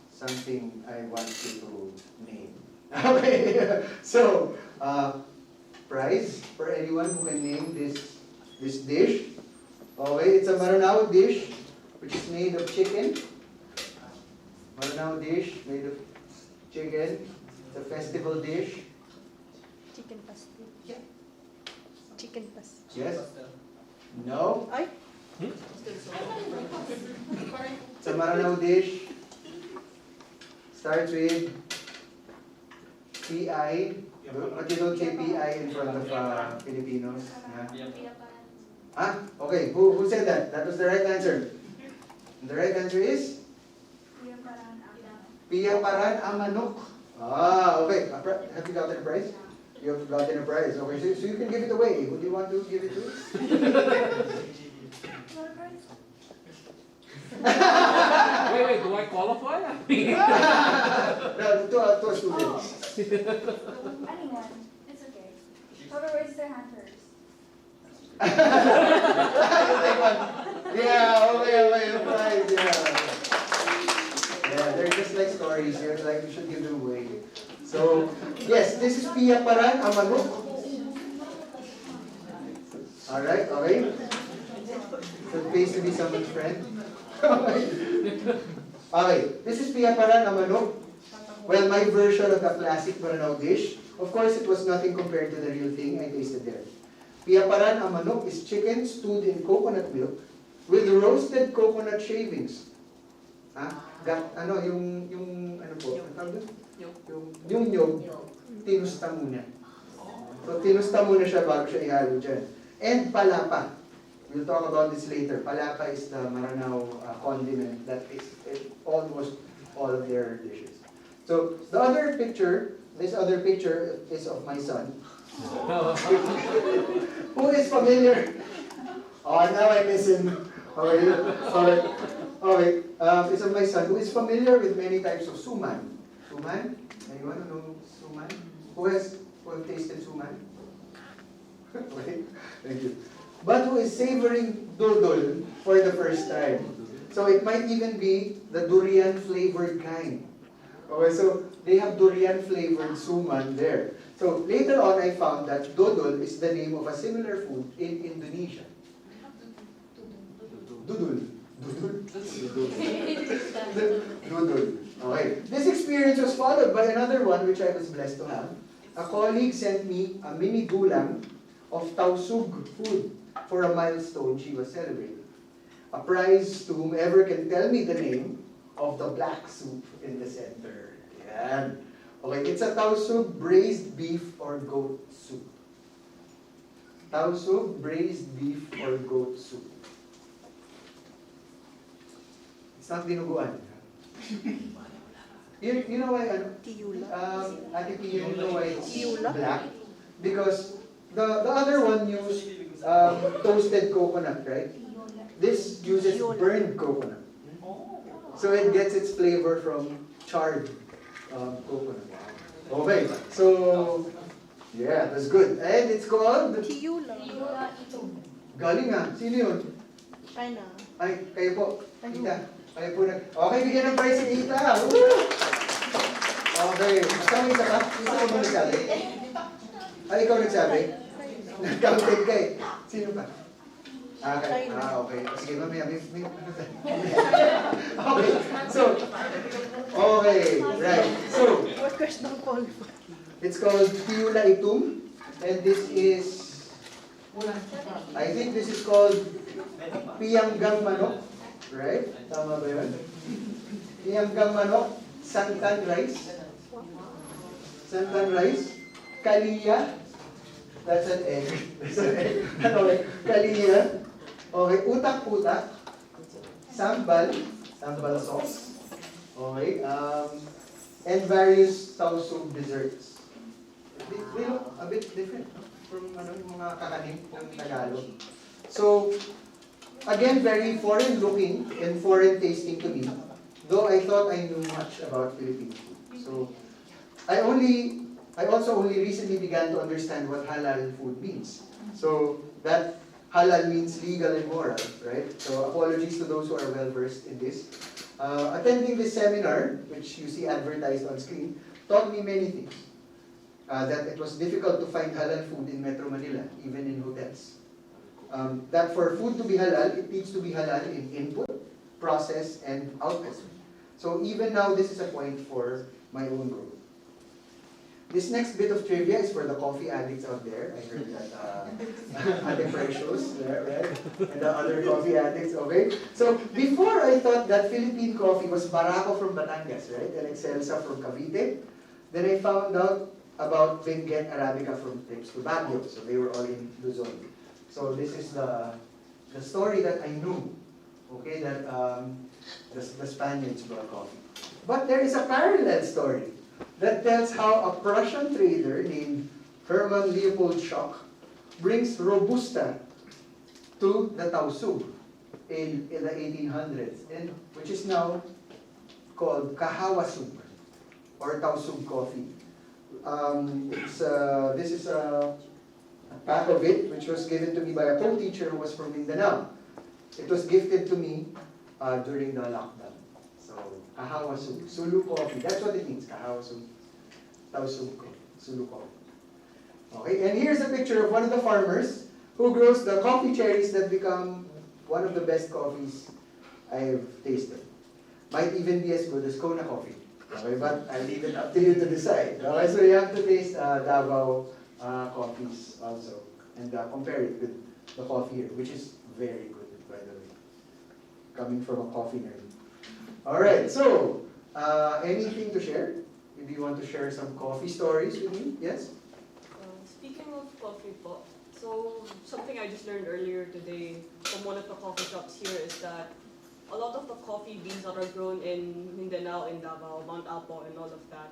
something I want you to name. Okay, so prize for anyone who can name this dish. Okay, it's a Maranao dish which is made of chicken. Maranao dish made of chicken. It's a festival dish. Chicken pastel. Yeah. Chicken pastel. Yes? No? Ay? It's a Maranao dish. Starts with PI. But you don't say PI in front of Filipinos. Yeah. Ah, okay. Who said that? That was the right answer. And the right answer is? Pia Paran Amanok. Ah, okay. Have you gotten a prize? You have gotten a prize. Okay, so you can give it away. Who do you want to give it to? Wait, do I qualify? No, to a student. Anyone. It's okay. Whoever raises their hand first. Yeah, okay, the prize, yeah. Yeah, they're just like stories. You're like, you should give them away. So, yes, this is Pia Paran Amanok. Alright, okay. So it pays to be someone's friend. Okay, this is Pia Paran Amanok. Well, my version of the classic Maranao dish. Of course, it was nothing compared to the real thing I tasted there. Pia Paran Amanok is chicken stewed in coconut milk with roasted coconut shavings. Yung nyog, tinusta muna. So, tinusta muna siya bago siya ihalo dyan. And palapa. We'll talk about this later. Palapa is the Maranao condiment that is almost all of their dishes. So, the other picture, this other picture is of my son. Who is familiar? Oh, now I miss him. Okay, sorry. Okay, it's of my son who is familiar with many types of suman. Suman? Anyone who knows suman? Who has tasted suman? Okay, thank you. But who is savoring dodol for the first time. So it might even be the durian flavored kind. Okay, so they have durian flavored suman there. So later on I found that dodol is the name of a similar food in Indonesia. Dudul. Dudul. Okay. This experience was followed by another one which I was blessed to have. A colleague sent me a mini dulang of tausug food for a milestone she was celebrating. A prize to whomever can tell me the name of the black soup in the center. Yan. Okay, it's a tausug braised beef or goat soup. Tausug braised beef or goat soup. It's not dinuguan. You know why, Ate Pia, you know why it's black? Because the other one used toasted coconut, right? This uses burned coconut. So it gets its flavor from charred coconut. Okay, so yeah, that's good. And it's called? Tiyula. Galing ah. Sino yun? China. Ay, kayo po. Tita. Kayo po nag... Okay, bigyan ng prize si Tita. Woo! Okay, kasama isa ka? Isa ka ba nagsabi? Ay, ikaw nagsabi? Nag-counted ka eh. Sino pa? Okay. Okay. Sige, mamaya. Okay. So, okay. Right. So, Workers don't qualify. it's called Piula Itum. And this is, I think this is called Pianggang Manok. Right? Tama ba yun? Pianggang Manok. Santan rice. Santan rice. Kaliya. That's an egg. That's an egg. Okay. Kaliya. Okay. Utak-utak. Sambal. Sambal sauce. Okay. And various tausug desserts. They look a bit different from yung mga kakanin ng Tagalog. So, again, very foreign looking and foreign tasting to me. Though I thought I knew much about Filipino food. So, I also only recently began to understand what halal food means. So, that halal means legal and moral, right? So, apologies to those who are well versed in this. Attending this seminar, which you see advertised on screen, taught me many things. That it was difficult to find halal food in Metro Manila, even in hotels. That for food to be halal, it needs to be halal in input, process, and output. So even now, this is a point for my own growth. This next bit of trivia is for the coffee addicts out there. I heard that Ate Precious, right? And the other coffee addicts, okay? So before I thought that Philippine coffee was Barako from Batangas, right? And Excelsa from Cavite. Then I found out about Benguet Arabica from Trips to Baguio. So they were all in Luzon. So this is the story that I knew, okay, that the Spaniards brought coffee. But there is a parallel story that tells how a Prussian trader named Hermann Leopold Schock brings Robusta to the Tausug in the 1800s, and which is now called Kahawasug or Tausug coffee. This is a pack of it, which was given to me by a co-teacher who was from Mindanao. It was gifted to me during the lockdown. So, kahawasug, Sulu coffee. That's what it means, kahawasug, tausug coffee, Sulu coffee. Okay, and here's a picture of one of the farmers who grows the coffee cherries that become one of the best coffees I've tasted. Might even be as good as Kona coffee. Okay, but I'll leave it up to you to decide. Okay, so you have to taste Davao coffees also and compare it with the coffee here, which is very good, by the way, coming from a coffee nerd. All right, so anything to share? Maybe you want to share some coffee stories with me? Yes? Speaking of coffee po, so something I just learned earlier today from one of the coffee shops here is that a lot of the coffee beans that are grown in Mindanao, in Davao, Mount Apo, and all of that,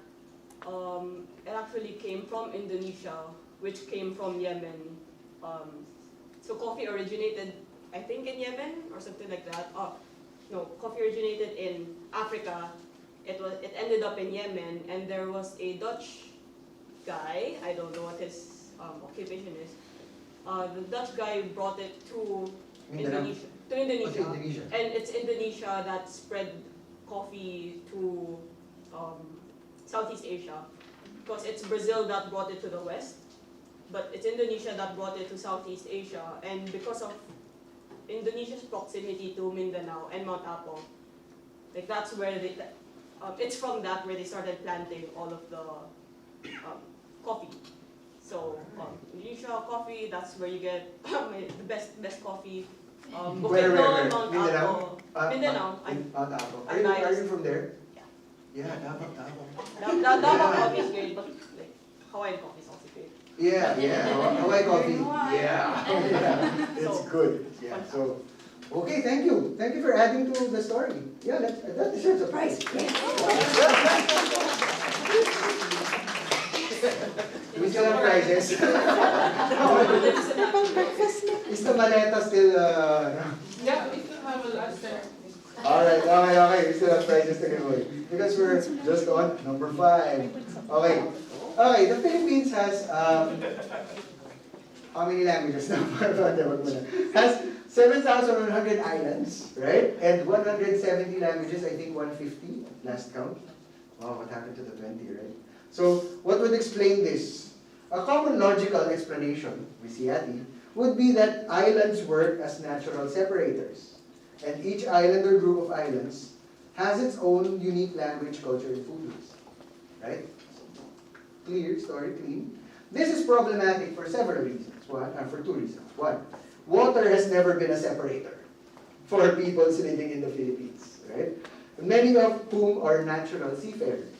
it actually came from Indonesia, which came from Yemen. So coffee originated, I think, in Yemen or something like that. No, coffee originated in Africa. It ended up in Yemen, and there was a Dutch guy. I don't know what his occupation is. The Dutch guy brought it to Indonesia. Indonesia. And it's Indonesia that spread coffee to Southeast Asia. Because it's Brazil that brought it to the West, but it's Indonesia that brought it to Southeast Asia. And because of Indonesia's proximity to Mindanao and Mount Apo, like that's where it's from that where they started planting all of the coffee. So Indonesia coffee, that's where you get the best coffee. Where? Mount Mindanao? Apo. Mindanao. Mount Apo. Are you from there? Yeah, Davao. Davao coffee is great, but like Hawaiian coffee is also great. Yeah. Hawaii coffee. Yeah. It's good. Yeah. So, okay, thank you. Thank you for adding to the story. Yeah, that deserves a prize. Do we still have prizes? Is the maleta still? Yeah, we still have a lot there. Alright, okay. We still have prizes to give away. Because we're just on number 5. Okay. Okay, the Philippines has how many languages now? Has 7,100 islands, right? And 170 languages, I think 150 last count. Oh, what happened to the 20, right? So, what would explain this? A common logical explanation, Visiati, would be that islands work as natural separators. And each island or group of islands has its own unique language, culture, and foodways. Right? Clear, story clean. This is problematic for several reasons. For two reasons. One, water has never been a separator for peoples living in the Philippines. Right? Many of whom are natural seafarers.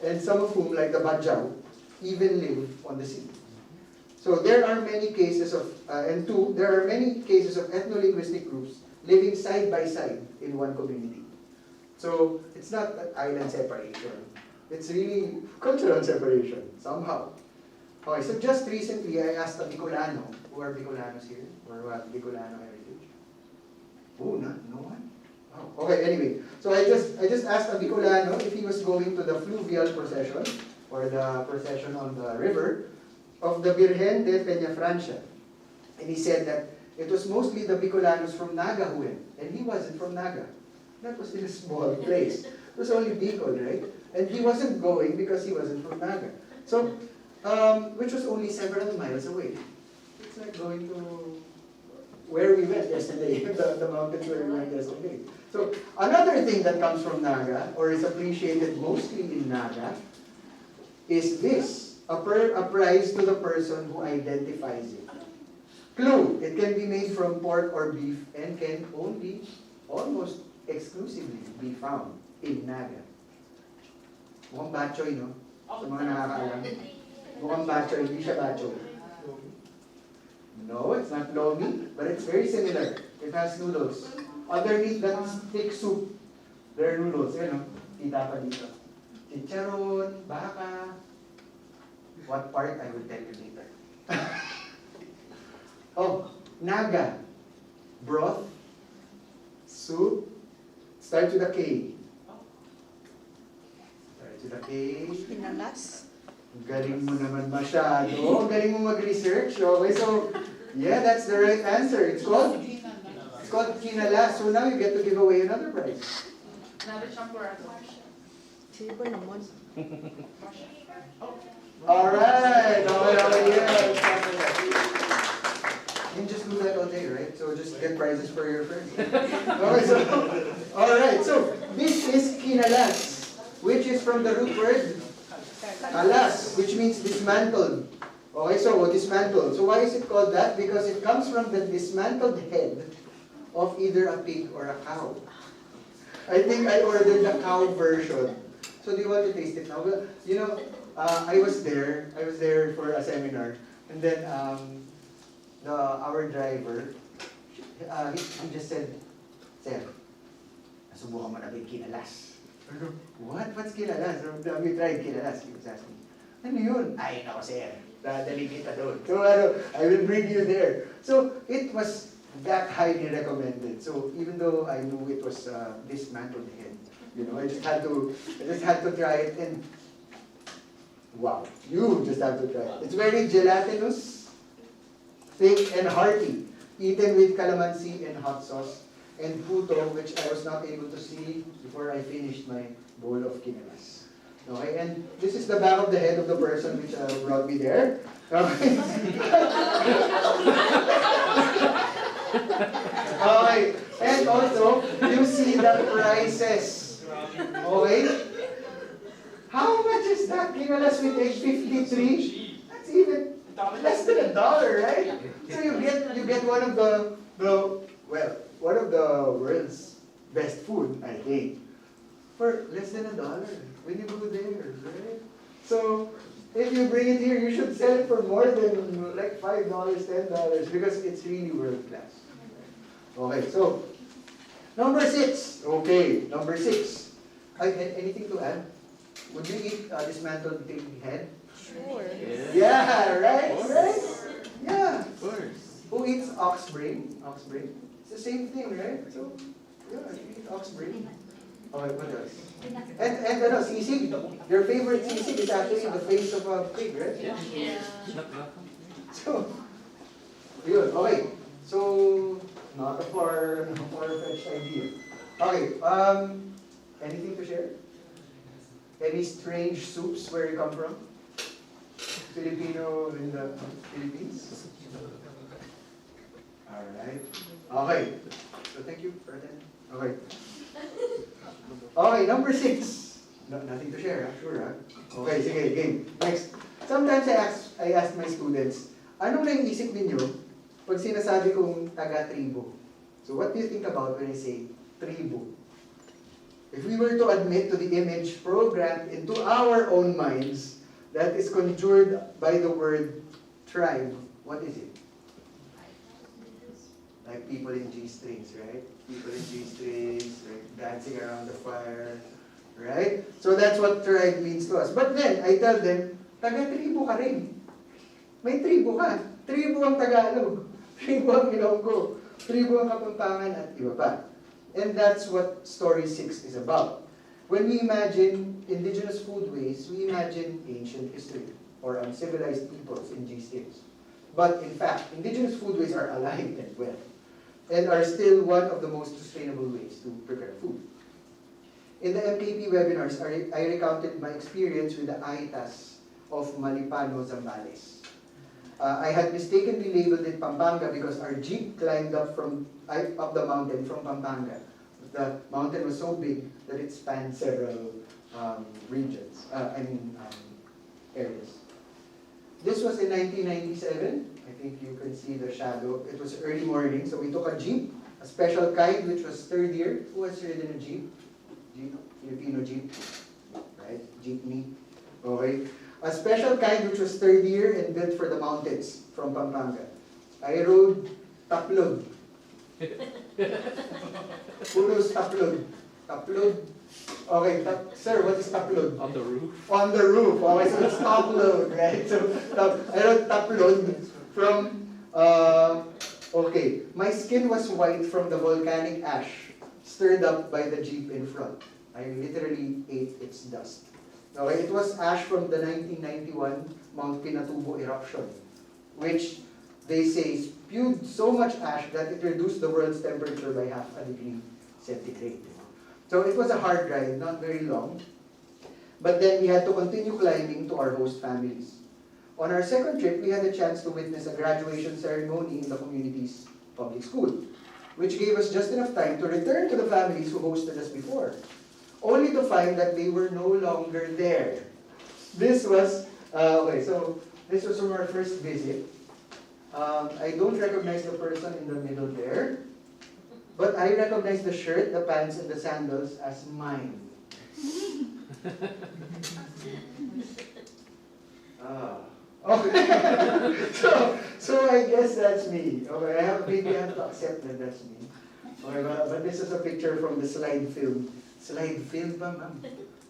And some of whom, like the Badjao, even live on the sea. So there are many cases of, and two, there are many cases of ethno-linguistic groups living side by side in one community. So it's not that island separation. It's really cultural separation, somehow. Okay, so just recently I asked a Bicolano, who are Bicolanos here? Or who have Bicolano heritage? Oh, no one? Oh, okay, anyway. So I just asked a Bicolano if he was going to the fluvial procession, or the procession on the river, of the Virgen de Peñafrancia. And he said that it was mostly the Bicolanos from Naga who went, and he wasn't from Naga. That was in a small place. It was only Bicol, right? And he wasn't going because he wasn't from Naga. So, which was only several miles away. It's like going to where we went yesterday, the mountains where we went yesterday. So, another thing that comes from Naga, or is appreciated mostly in Naga, is this, a prize to the person who identifies it. Clue, it can be made from pork or beef and can only, almost exclusively, be found in Naga. Mukhang bachoy, no? Sa mga nakakaalam. Mukhang bachoy, hindi siya bachoy. No, it's not lomi, but it's very similar. It has noodles. Underneath that thick soup, there are noodles. Yan, no? Kita pa dito. Chicharon, baka. What part, I will tell you later. Oh, Naga. Broth, soup, starts with a K. Starts with a K. Pinalas. Galing mo naman masyado. Galing mo mag-research. Okay, so, yeah, that's the right answer. It's called Kinalas. So now you get to give away another prize. Another champorado. Sino ba naman? Alright! Okay, yes. You can just do that all day, right? So just get prizes for your friends. Okay, so, alright, so this is Kinalas, which is from the root word Kalas, which means dismantled. Okay, so dismantled. So why is it called that? Because it comes from the dismantled head of either a pig or a cow. I think I ordered the cow version. So do you want to taste it now? Well, you know, I was there for a seminar, and then our driver, he just said, "Sir, nasubukan mo na ba yung Kinalas?" What? What's Kinalas? Have you tried Kinalas? He was asking. Ano yun? Ay, nako sir. Dadali kita doon. So, I will bring you there. So, it was that highly recommended. So, even though I knew it was dismantled head, you know, I just had to try it, and wow, you just have to try it. It's very gelatinous, thick and hearty, eaten with calamansi and hot sauce, and puto, which I was not able to see before I finished my bowl of Kinalas. Okay, and this is the back of the head of the person which brought me there. Okay. Okay, and also, you see the prices. Okay? How much is that? Kinalas with age 53? That's even less than $1, right? So you get one of the one of the world's best food, I think, for less than $1 when you go there, right? So if you bring it here, you should sell it for more than like $5, $10, because it's really world class. Okay, so number 6. Okay, number 6. Anything to add? Would you eat dismantled pig head? Sure. Yeah, right? Right? Yeah. Of course. Who eats ox brain? Ox brain? It's the same thing, right? So, yeah, you eat ox brain. Okay, what else? And sisig. Your favorite sisig is actually the face of a pig, right? Yeah. So, yun. Okay. So, not a far-fetched idea. Okay. Anything to share? Any strange soups where you come from? Filipino in the Philippines? Alright. Okay. So thank you for attending. Okay. Okay, number 6. No, nothing to share, huh? Sure, huh? Okay, sige, game. Next. Sometimes I ask my students, anong naiisip ninyo pag sinasabi kong taga-tribo? So what do you think about when I say tribo? If we were to admit to the image programmed into our own minds that is conjured by the word tribe, what is it? Like people in G-strings, right? People in G-strings, right? Dancing around the fire, right? So that's what tribe means to us. But then, I tell them, taga-tribo ka rin. May tribo ka. Tribo ang Tagalog. Tribo ang Ilonggo. Tribo ang Kapampangan at iba pa. And that's what story 6 is about. When we imagine indigenous foodways, we imagine ancient history or uncivilized peoples in G-strings. But in fact, indigenous foodways are alive and well, and are still one of the most sustainable ways to prepare food. In the MKP webinars, I recounted my experience with the Aitas of Malipano, Zambales. I had mistakenly labeled it Pampanga because our jeep climbed up the mountain from Pampanga. The mountain was so big that it spanned several regions, areas. This was in 1997. I think you can see the shadow. It was early morning, so we took a jeep, a special kind, which was third year. Who has ridden a jeep? Jeep? Filipino jeep, right? Jeepney. Okay. A special kind which was third year and built for the mountains from Pampanga. I rode taplog. Who knows taplog? Taplog? Okay, sir, what is taplog? On the roof. On the roof. Okay, so it's top load, right? So I wrote top load from, okay, my skin was white from the volcanic ash stirred up by the jeep in front. I literally ate its dust. Okay, it was ash from the 1991 Mount Pinatubo eruption, which they say spewed so much ash that it reduced the world's temperature by half a degree centigrade. So it was a hard ride, not very long. But then we had to continue climbing to our host families. On our second trip, we had a chance to witness a graduation ceremony in the community's public school, which gave us just enough time to return to the families who hosted us before, only to find that they were no longer there. This was, this was from our first visit. I don't recognize the person in the middle there, but I recognize the shirt, the pants, and the sandals as mine. Okay. so I guess that's me. Okay, I have to accept that that's me. Okay, but this is a picture from the slide film. Slide film ba, ma'am?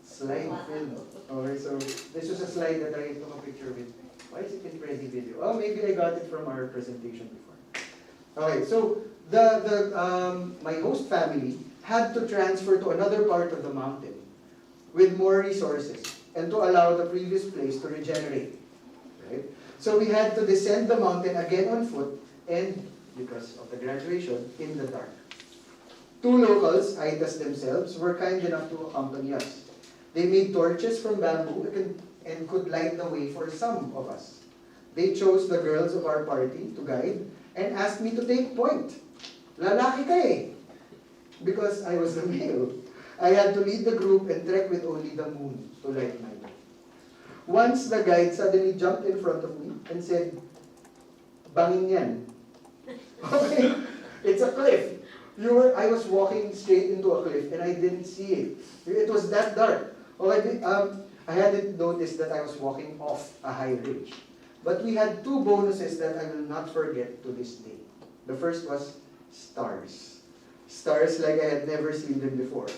Slide film. Okay, so this was a slide that I took a picture with. Why is it in Prezi video? Oh, maybe I got it from our presentation before. Okay, so my host family had to transfer to another part of the mountain with more resources and to allow the previous place to regenerate. Right? So we had to descend the mountain again on foot and, because of the graduation, in the dark. Two locals, Aitas themselves, were kind enough to accompany us. They made torches from bamboo and could light the way for some of us. They chose the girls of our party to guide and asked me to take point. Lalaki ka eh. Because I was the male. I had to lead the group and trek with only the moon to light my way. Once the guide suddenly jumped in front of me and said, "Bangin yan." Okay, it's a cliff. I was walking straight into a cliff and I didn't see it. It was that dark. I hadn't noticed that I was walking off a high ridge. But we had two bonuses that I will not forget to this day. The first was stars. Stars like I had never seen them before.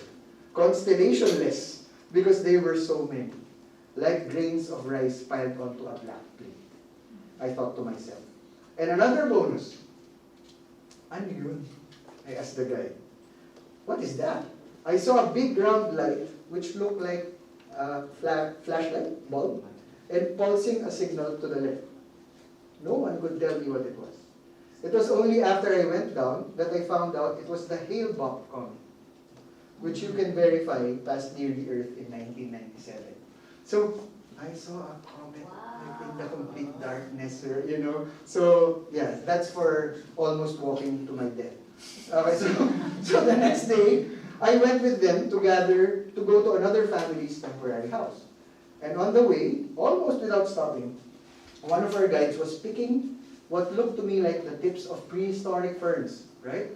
Constellationless, because they were so many. Like grains of rice piled onto a black plate. I thought to myself. And another bonus. Ano yun? I asked the guy. What is that? I saw a big round light which looked like a flashlight bulb and pulsing a signal to the left. No one could tell me what it was. It was only after I went down that I found out it was the hail bomb coming. which you can verify passed near the Earth in 1997. So I saw a comet like in the complete darkness, you know. So yeah, that's for almost walking to my death. Okay, so the next day, I went with them to go to another family's temporary house. And on the way, almost without stopping, one of our guides was picking what looked to me like the tips of prehistoric ferns, right?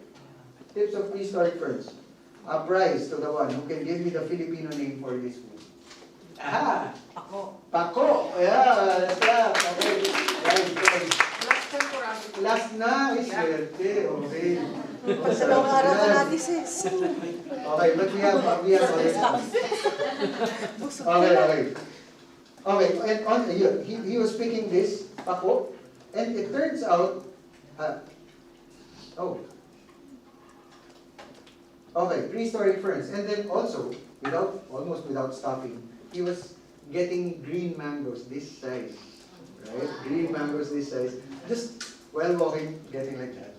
Tips of prehistoric ferns. A prize to the one who can give me the Filipino name for this food. Aha! Ako. Pako! Yeah, that's that. Okay. Right. Last temporary. Last na, swerte. Okay. Dalawang araw ka natin, sis. Okay, but we have other stuff. Okay. Okay, and on he was picking this pako, and it turns out, okay, prehistoric ferns, and then also almost without stopping, he was getting green mangoes this size, right? Green mangoes this size, just while walking, getting like that,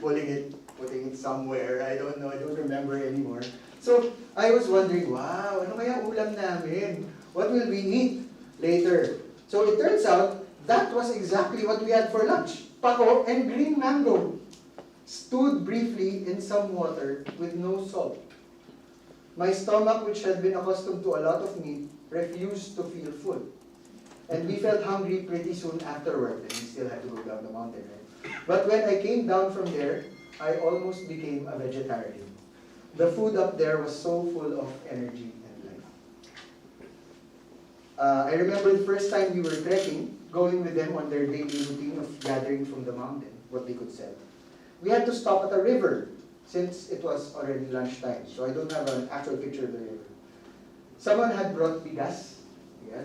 pulling it, putting it somewhere. I don't know. I don't remember anymore. So I was wondering, wow, ano kaya ulam namin? What will we eat later? So it turns out that was exactly what we had for lunch. Pako and green mango. Stewed briefly in some water with no salt. My stomach, which had been accustomed to a lot of meat, refused to feel full. And we felt hungry pretty soon afterward, and we still had to go down the mountain, right? But when I came down from there, I almost became a vegetarian. The food up there was so full of energy and life. I remember the first time we were trekking, going with them on their daily routine of gathering from the mountain what they could sell. We had to stop at a river since it was already lunchtime, so I don't have an actual picture of the river. Someone had brought bigas, yeah.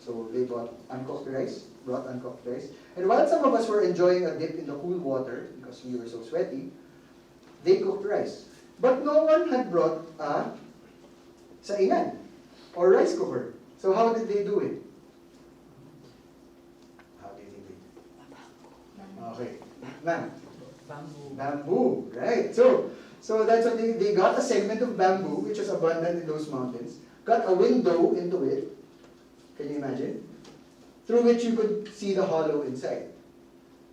So they brought uncooked rice, and while some of us were enjoying a dip in the cool water because we were so sweaty, they cooked rice. But no one had brought a saingan or rice cooker. So how did they do it? Okay. Bamboo, right? So that's what they got, a segment of bamboo which was abundant in those mountains, got a window into it. Can you imagine? Through which you could see the hollow inside.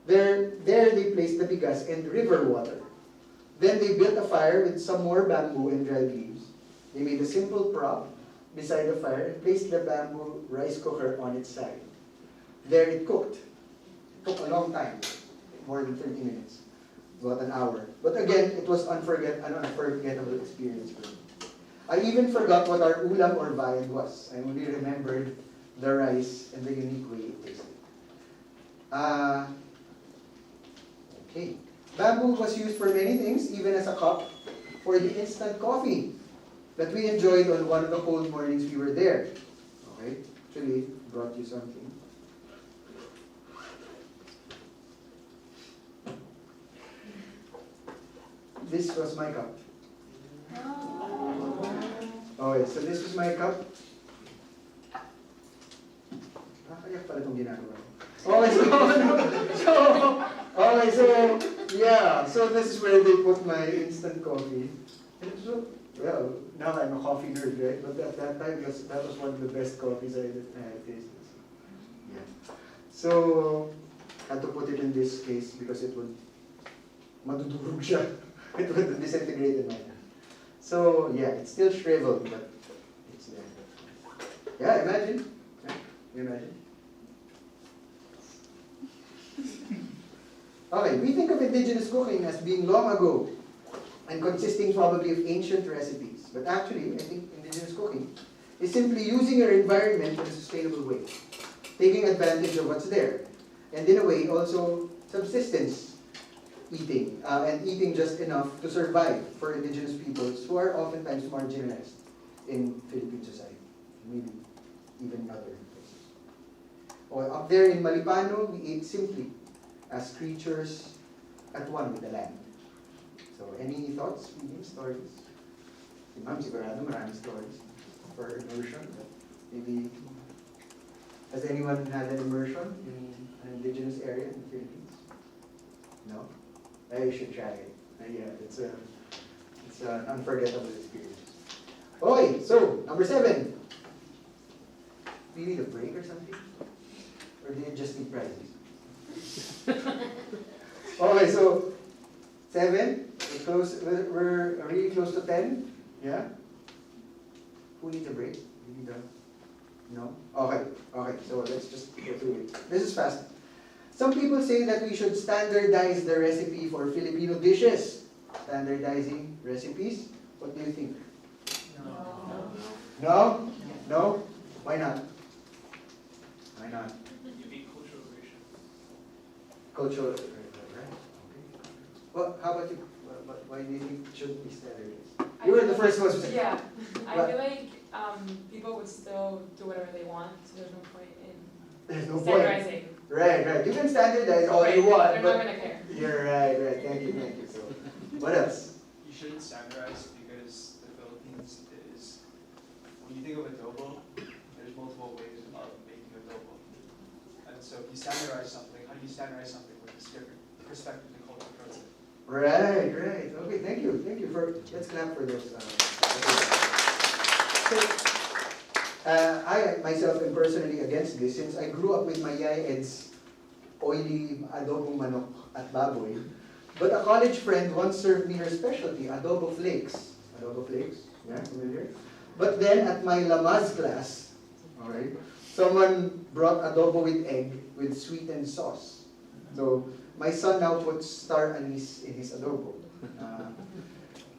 There they placed the bigas and river water. Then they built a fire with some more bamboo and dried leaves. They made a simple prop beside the fire and placed the bamboo rice cooker on its side. There it cooked. It took a long time, more than 30 minutes, about an hour. But again, it was an unforgettable experience for me. I even forgot what our ulam or viand was. I only remembered the rice and the unique way it tasted. Okay. Bamboo was used for many things, even as a cup for the instant coffee that we enjoyed on one of the cold mornings we were there. Okay, actually brought you something. This was my cup. Okay, so this was my cup. Kaya pala itong ginagawa. So this is where they put my instant coffee. And so, well, now I'm a coffee nerd, right? But at that time, that was one of the best coffees I had tasted. Yeah. So, had to put it in this case because it would madudurog siya. It would disintegrate in my hand. So, yeah, it's still shriveled, but it's there. Yeah, imagine. Yeah, imagine. Okay, we think of indigenous cooking as being long ago and consisting probably of ancient recipes. But actually, I think indigenous cooking is simply using your environment in a sustainable way, taking advantage of what's there, and in a way also subsistence eating, and eating just enough to survive for indigenous peoples who are oftentimes marginalized in Philippine society, maybe even other places. Or up there in Malipano, we ate simply as creatures at one with the land. So, any thoughts, stories? Si Ma'am, sigurado maraming stories for immersion. But maybe, has anyone had an immersion in an indigenous area in the Philippines? No? You should try it. Yeah, It's an unforgettable experience. Okay, so number 7. Do you need a break or something? Or do you just need prizes? Okay, so 7. We're really close to 10. Yeah? Who needs a break? You need a... No? Okay, so let's just go through it. This is fast. Some people say that we should standardize the recipe for Filipino dishes. Standardizing recipes? What do you think? No? No? Why not? Why not? You mean cultural version. Cultural, right? Okay. Well, how about you? Why do you think it should be standardized? You were the first one to say. Yeah, I But- feel like people would still do whatever they want, so there's no point in There's no point. standardizing. Right. You can standardize all Right, you want, they're but not gonna care. you're right. Thank you. So, what else? You shouldn't standardize because the Philippines is, when you think of adobo, there's multiple ways of making adobo. And so if you standardize something, how do you standardize something with this different perspective and culture towards it? Right. Okay, thank you for, let's clap for those. So, I myself am personally against this since I grew up with my Yaya Ed's oily adobong manok at baboy. But a college friend once served me her specialty, adobo flakes. Adobo flakes, yeah, familiar? But then at my Lamaz class, alright, someone brought adobo with egg with sweetened sauce. So my son now puts star anise in his adobo.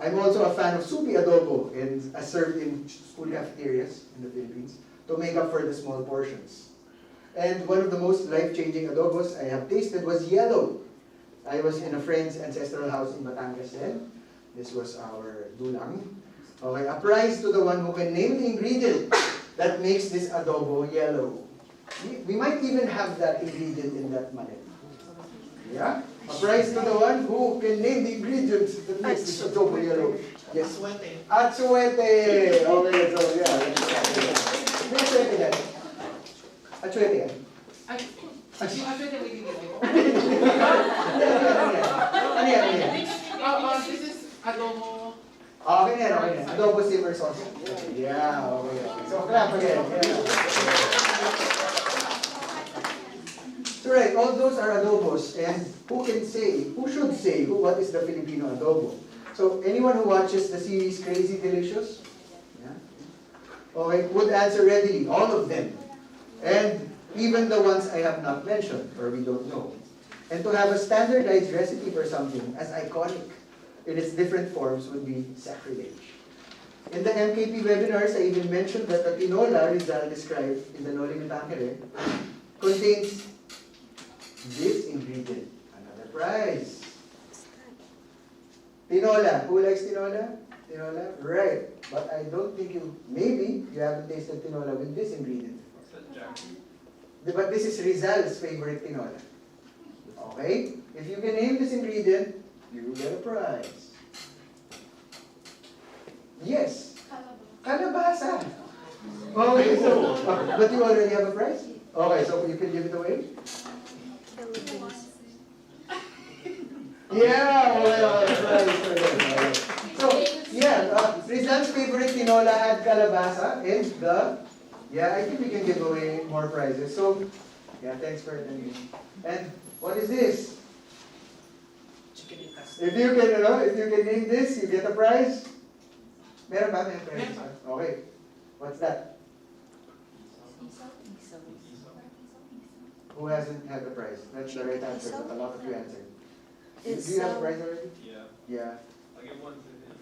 I'm also a fan of soupy adobo and served in school cafeterias in the Philippines to make up for the small portions. And one of the most life-changing adobos I have tasted was yellow. I was in a friend's ancestral house in Batangas then. This was our Dulang. Okay, a prize to the one who can name the ingredient that makes this adobo yellow. We might even have that ingredient in that manet. Yeah? A prize to the one who can name the ingredients that makes this adobo yellow. Yes. Atsuete. Okay, so yeah. May atsuete yan. Atsuete yan. Ano yan? This is adobo. Okay na yan. Adobo simmer sauce. Yeah, okay. So clap again. So right, all those are adobos, and who should say what is the Filipino adobo? So anyone who watches the series Crazy Delicious, yeah, okay, would answer readily, all of them. And even the ones I have not mentioned, or we don't know. And to have a standardized recipe for something as iconic in its different forms would be sacrilege. In the MKP webinars, I even mentioned that the tinola Rizal described in the Noli Me Tangere contains this ingredient. Another prize. Tinola. Who likes tinola? Tinola? Right. But I don't think maybe you haven't tasted tinola with this ingredient. But this is Rizal's favorite tinola. Okay? If you can name this ingredient, you will get a prize. Yes. Kalabasa. Okay, so, but you already have a prize? Okay, so you can give it away? Yeah, okay. So, yeah, Rizal's favorite tinola had kalabasa and I think we can give away more prizes. So, yeah, thanks for attending. And what is this? If you can name this, you get a prize. Meron ba? May prize? Okay. What's that? Who hasn't had the prize? That's the right answer, but a lot of you answered. Do you have a prize already? Yeah. I'll give one to him.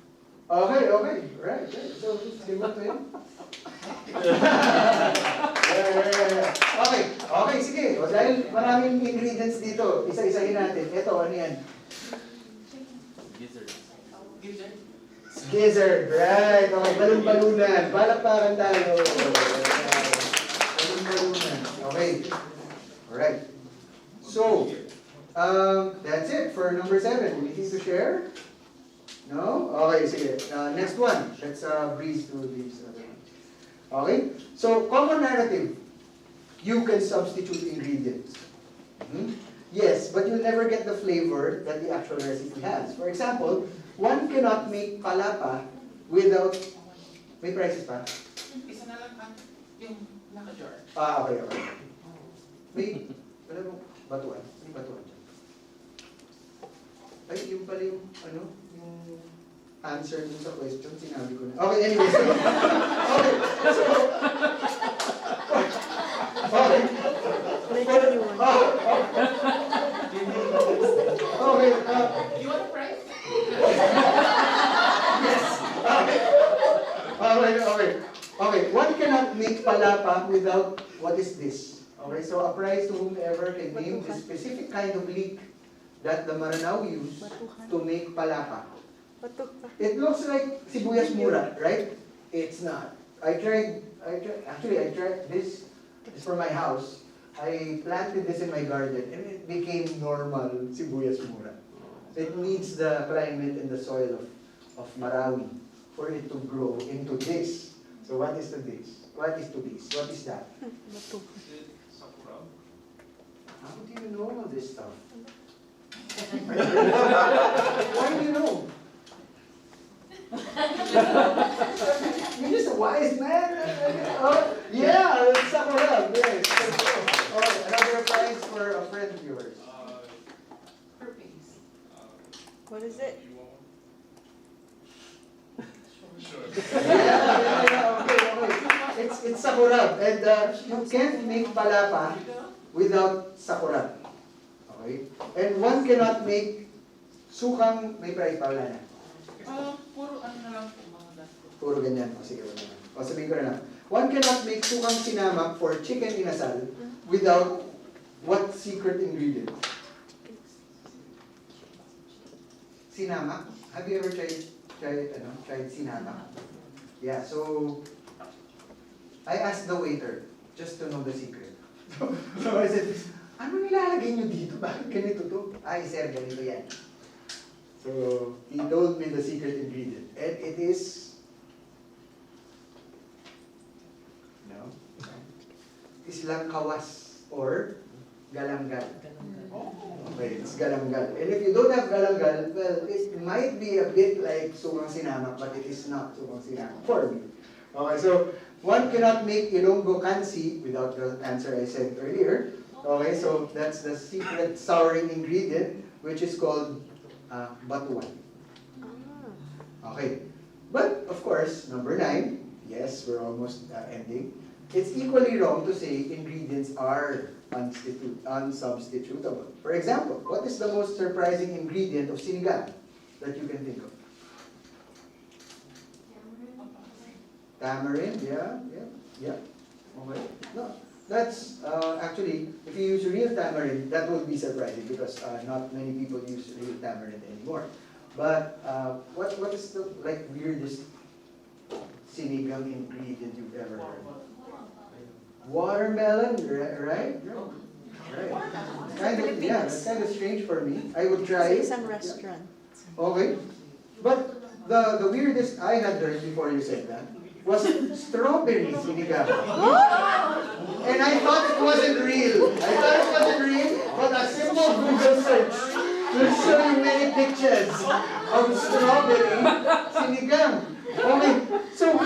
Okay. Right. So, just give one to him. Okay, sige. O dahil maraming ingredients dito, isa-isahin natin. Ito, ano yan? Gizzard, right. Okay, balon-balunan. Balakpakan tayo. Balon-balunan. Okay. Alright. So, that's it for number 7. Anything to share? No? Okay, sige. Next one. Let's breeze through these other ones. Okay? So, common narrative. You can substitute ingredients. Yes, but you'll never get the flavor that the actual recipe has. For example, one cannot make palapa without, may prices pa? Isa na lang yung naka-jar. Okay. May, alam mo, batuan. May batuan dyan. Ay, yung pala yung, yung answer dun sa question, sinabi ko na. Okay, anyway, so, okay. Okay, You want a price? yes. Okay, one cannot make palapa without, what is this? Okay, so a prize to whomever can name the specific kind of leek that the Maranao use to make palapa. It looks like sibuyas mura, right? It's not. I tried, this is for my house. I planted this in my garden and it became normal sibuyas mura. It needs the climate and the soil of Marawi for it to grow into this. So what is to this? What is to this? What is that? Sakura. How do you know all this stuff? Why do you know? You're just a wise man. Yeah, it's sakura. Yes. Oh, another prize for a friend of yours. Herpes. What is it? Sure. Yeah, okay. It's sakura. And you can't make palapa without sakura. Okay? And one cannot make sukang, may price pa, wala na. Puro ano na lang po mga gasto. Puro ganyan. O sige, wala na. O sabihin ko na lang. One cannot make sukang sinamak for chicken inasal without what secret ingredient? Sinamak? Have you ever tried sinamak? Yeah, so I asked the waiter just to know the secret. So I said, ano nilalagay nyo dito? Bakit ganito to? Ay, sir, ganito yan. So he told me the secret ingredient. And it is, islang kawas or galanggal. Okay, it's galanggal. And if you don't have galanggal, well, it might be a bit like sukang sinamak, but it is not sukang sinamak for me. Okay, so one cannot make ilonggo kansi without the answer I said earlier. Okay, so that's the secret souring ingredient, which is called batuan. Okay, but of course, number 9, yes, we're almost ending. It's equally wrong to say ingredients are unsubstitutable. For example, what is the most surprising ingredient of sinigang that you can think of? Tamarind, yeah. Okay. No, that's actually, if you use real tamarind, that would be surprising because not many people use real tamarind anymore. But what is the weirdest sinigang ingredient you've ever heard? Watermelon, right? Right. That's kind of strange for me. I would try it. It's a restaurant. Okay. But the weirdest I had heard before you said that was strawberry sinigang. And I thought it wasn't real. But a simple Google search will show you many pictures of strawberry sinigang. Okay. So,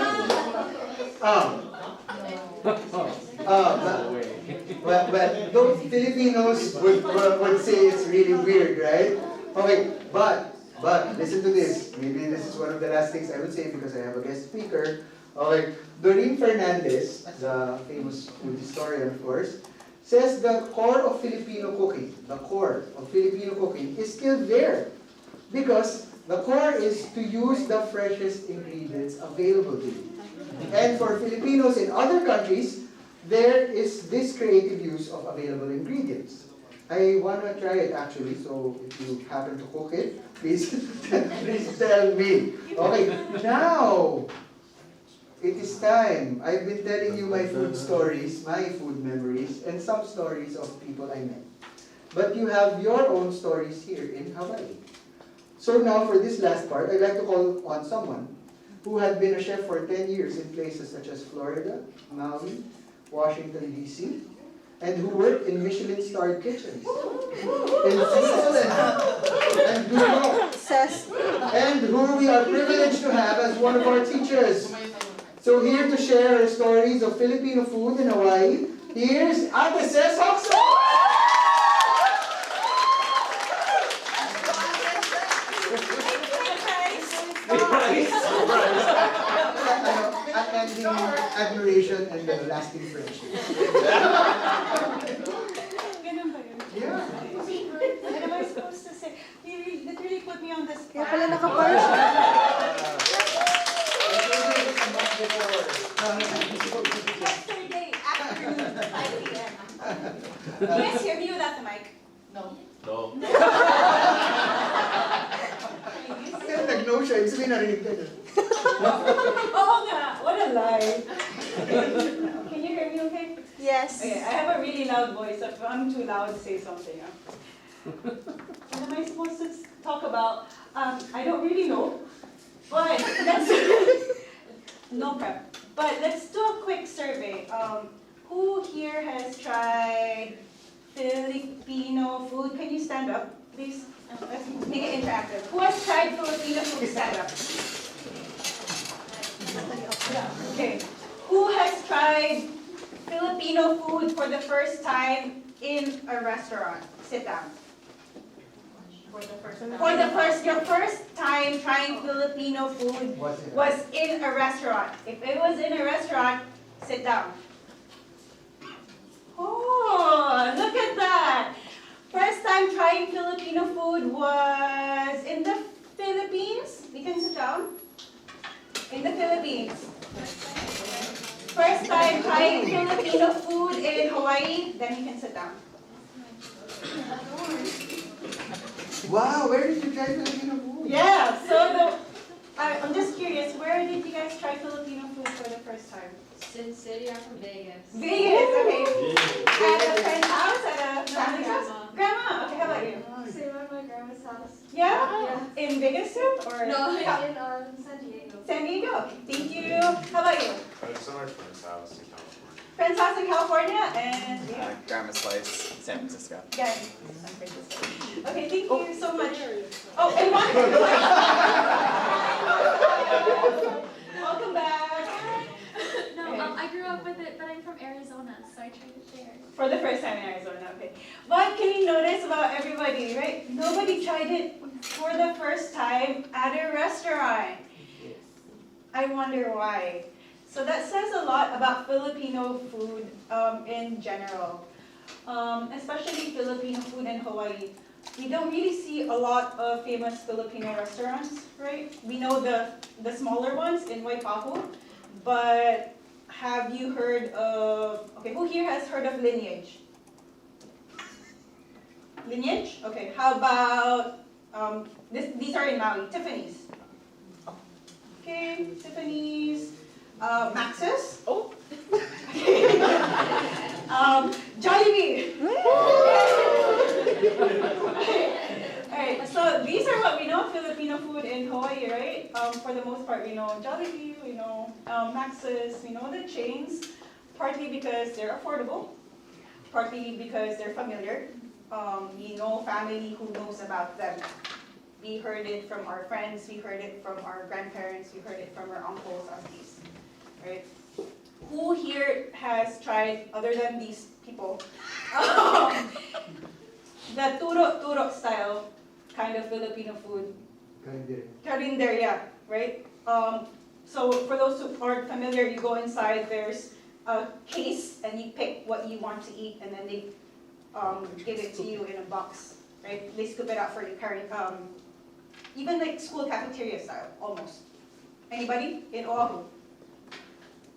but those Filipinos would say it's really weird, right? Okay, but listen to this. Maybe this is one of the last things I would say because I have a guest speaker. Okay, Doreen Fernandez, the famous food historian, of course, says the core of Filipino cooking, is still there because the core is to use the freshest ingredients available to you. And for Filipinos in other countries, there is this creative use of available ingredients. I want to try it actually, so if you happen to cook it, please, please tell me. Okay, now, it is time. I've been telling you my food stories, my food memories, and some stories of people I met. But you have your own stories here in Hawaii. So now for this last part, I'd like to call on someone who had been a chef for 10 years in places such as Florida, Maui, Washington, D.C., and who work in Michelin-starred kitchens. In Switzerland and Dulang. And who we are privileged to have as one of our teachers. So here to share her stories of Filipino food in Hawaii, here's Ate Ces Hoxo! And the admiration and the lasting friendship. Yeah. What am I supposed to say? You literally put me on the spot. Kaya pala naka-par siya. Yesterday afternoon, 5 p.m. Can you guys hear me without the mic? No. No. Kaya nag-no siya, ibig sabihin narinig ka niya. Oo nga, what a lie. Can you hear me okay? Yes. Okay, I have a really loud voice. If I'm too loud, say something. What am I supposed to talk about? I don't really know. But let's no prep. But let's do a quick survey. Who here has tried Filipino food? Can you stand up, please? Let's make it interactive. Who has tried Filipino food? Stand up. Okay. Who has tried Filipino food for the first time in a restaurant? Sit down. Your first time trying Filipino food was in a restaurant. If it was in a restaurant, sit down. Oh, look at that. First time trying Filipino food was in the Philippines. We can sit down. In the Philippines. First time trying Filipino food in Hawaii, then you can sit down. Wow, where did you try Filipino food? Yeah, so I'm just curious, where did you guys try Filipino food for the first time? Sin City, I'm from Vegas. Vegas, okay. At a friend's house, at a family's house? Grandma, okay, how about you? Same at my grandma's house. Yeah? In Vegas too? Or No, yeah. in San Diego. San Diego, okay, thank you. How about you? It's at my friend's house in California. Friend's house in California, and Grandma's Place, San Francisco. yeah. Okay, thank you so much. Oh, and one. Welcome back. No, I grew up with it, but I'm from Arizona, so I tried it there. For the first time in Arizona, okay. What can you notice about everybody, right? Nobody tried it for the first time at a restaurant. I wonder why. So that says a lot about Filipino food in general, especially Filipino food in Hawaii. We don't really see a lot of famous Filipino restaurants, right? We know the smaller ones in Waipahu, but have you heard of, okay, who here has heard of Lineage? Lineage? Okay, how about, these are in Maui, Tiffany's. Okay, Tiffany's, Max's. Oh. Jollibee. Alright, so these are what we know of Filipino food in Hawaii, right? For the most part, we know Jollibee, we know Max's, we know the chains, partly because they're affordable, partly because they're familiar. We know family who knows about them. We heard it from our friends, we heard it from our grandparents, we heard it from our uncles, aunties, right? Who here has tried, other than these people, the turo style kind of Filipino food? Karinder, yeah, right? So for those who aren't familiar, you go inside, there's a case, and you pick what you want to eat, and then they give it to you in a box, right? They scoop it out for you, even like school cafeteria style, almost. Anybody in Oahu?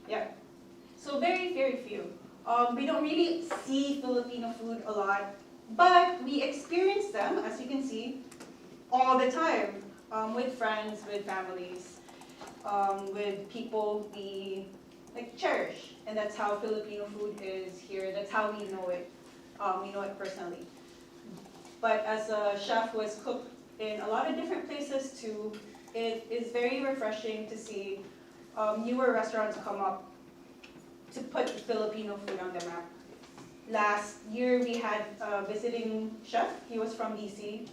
Yeah. So very, very few. We don't really see Filipino food a lot, but we experience them, as you can see, all the time, with friends, with families, with people we cherish, and that's how Filipino food is here. That's how we know it. We know it personally. But as a chef who has cooked in a lot of different places too, it is very refreshing to see newer restaurants come up to put Filipino food on the map. Last year we had a visiting chef. He was from DC.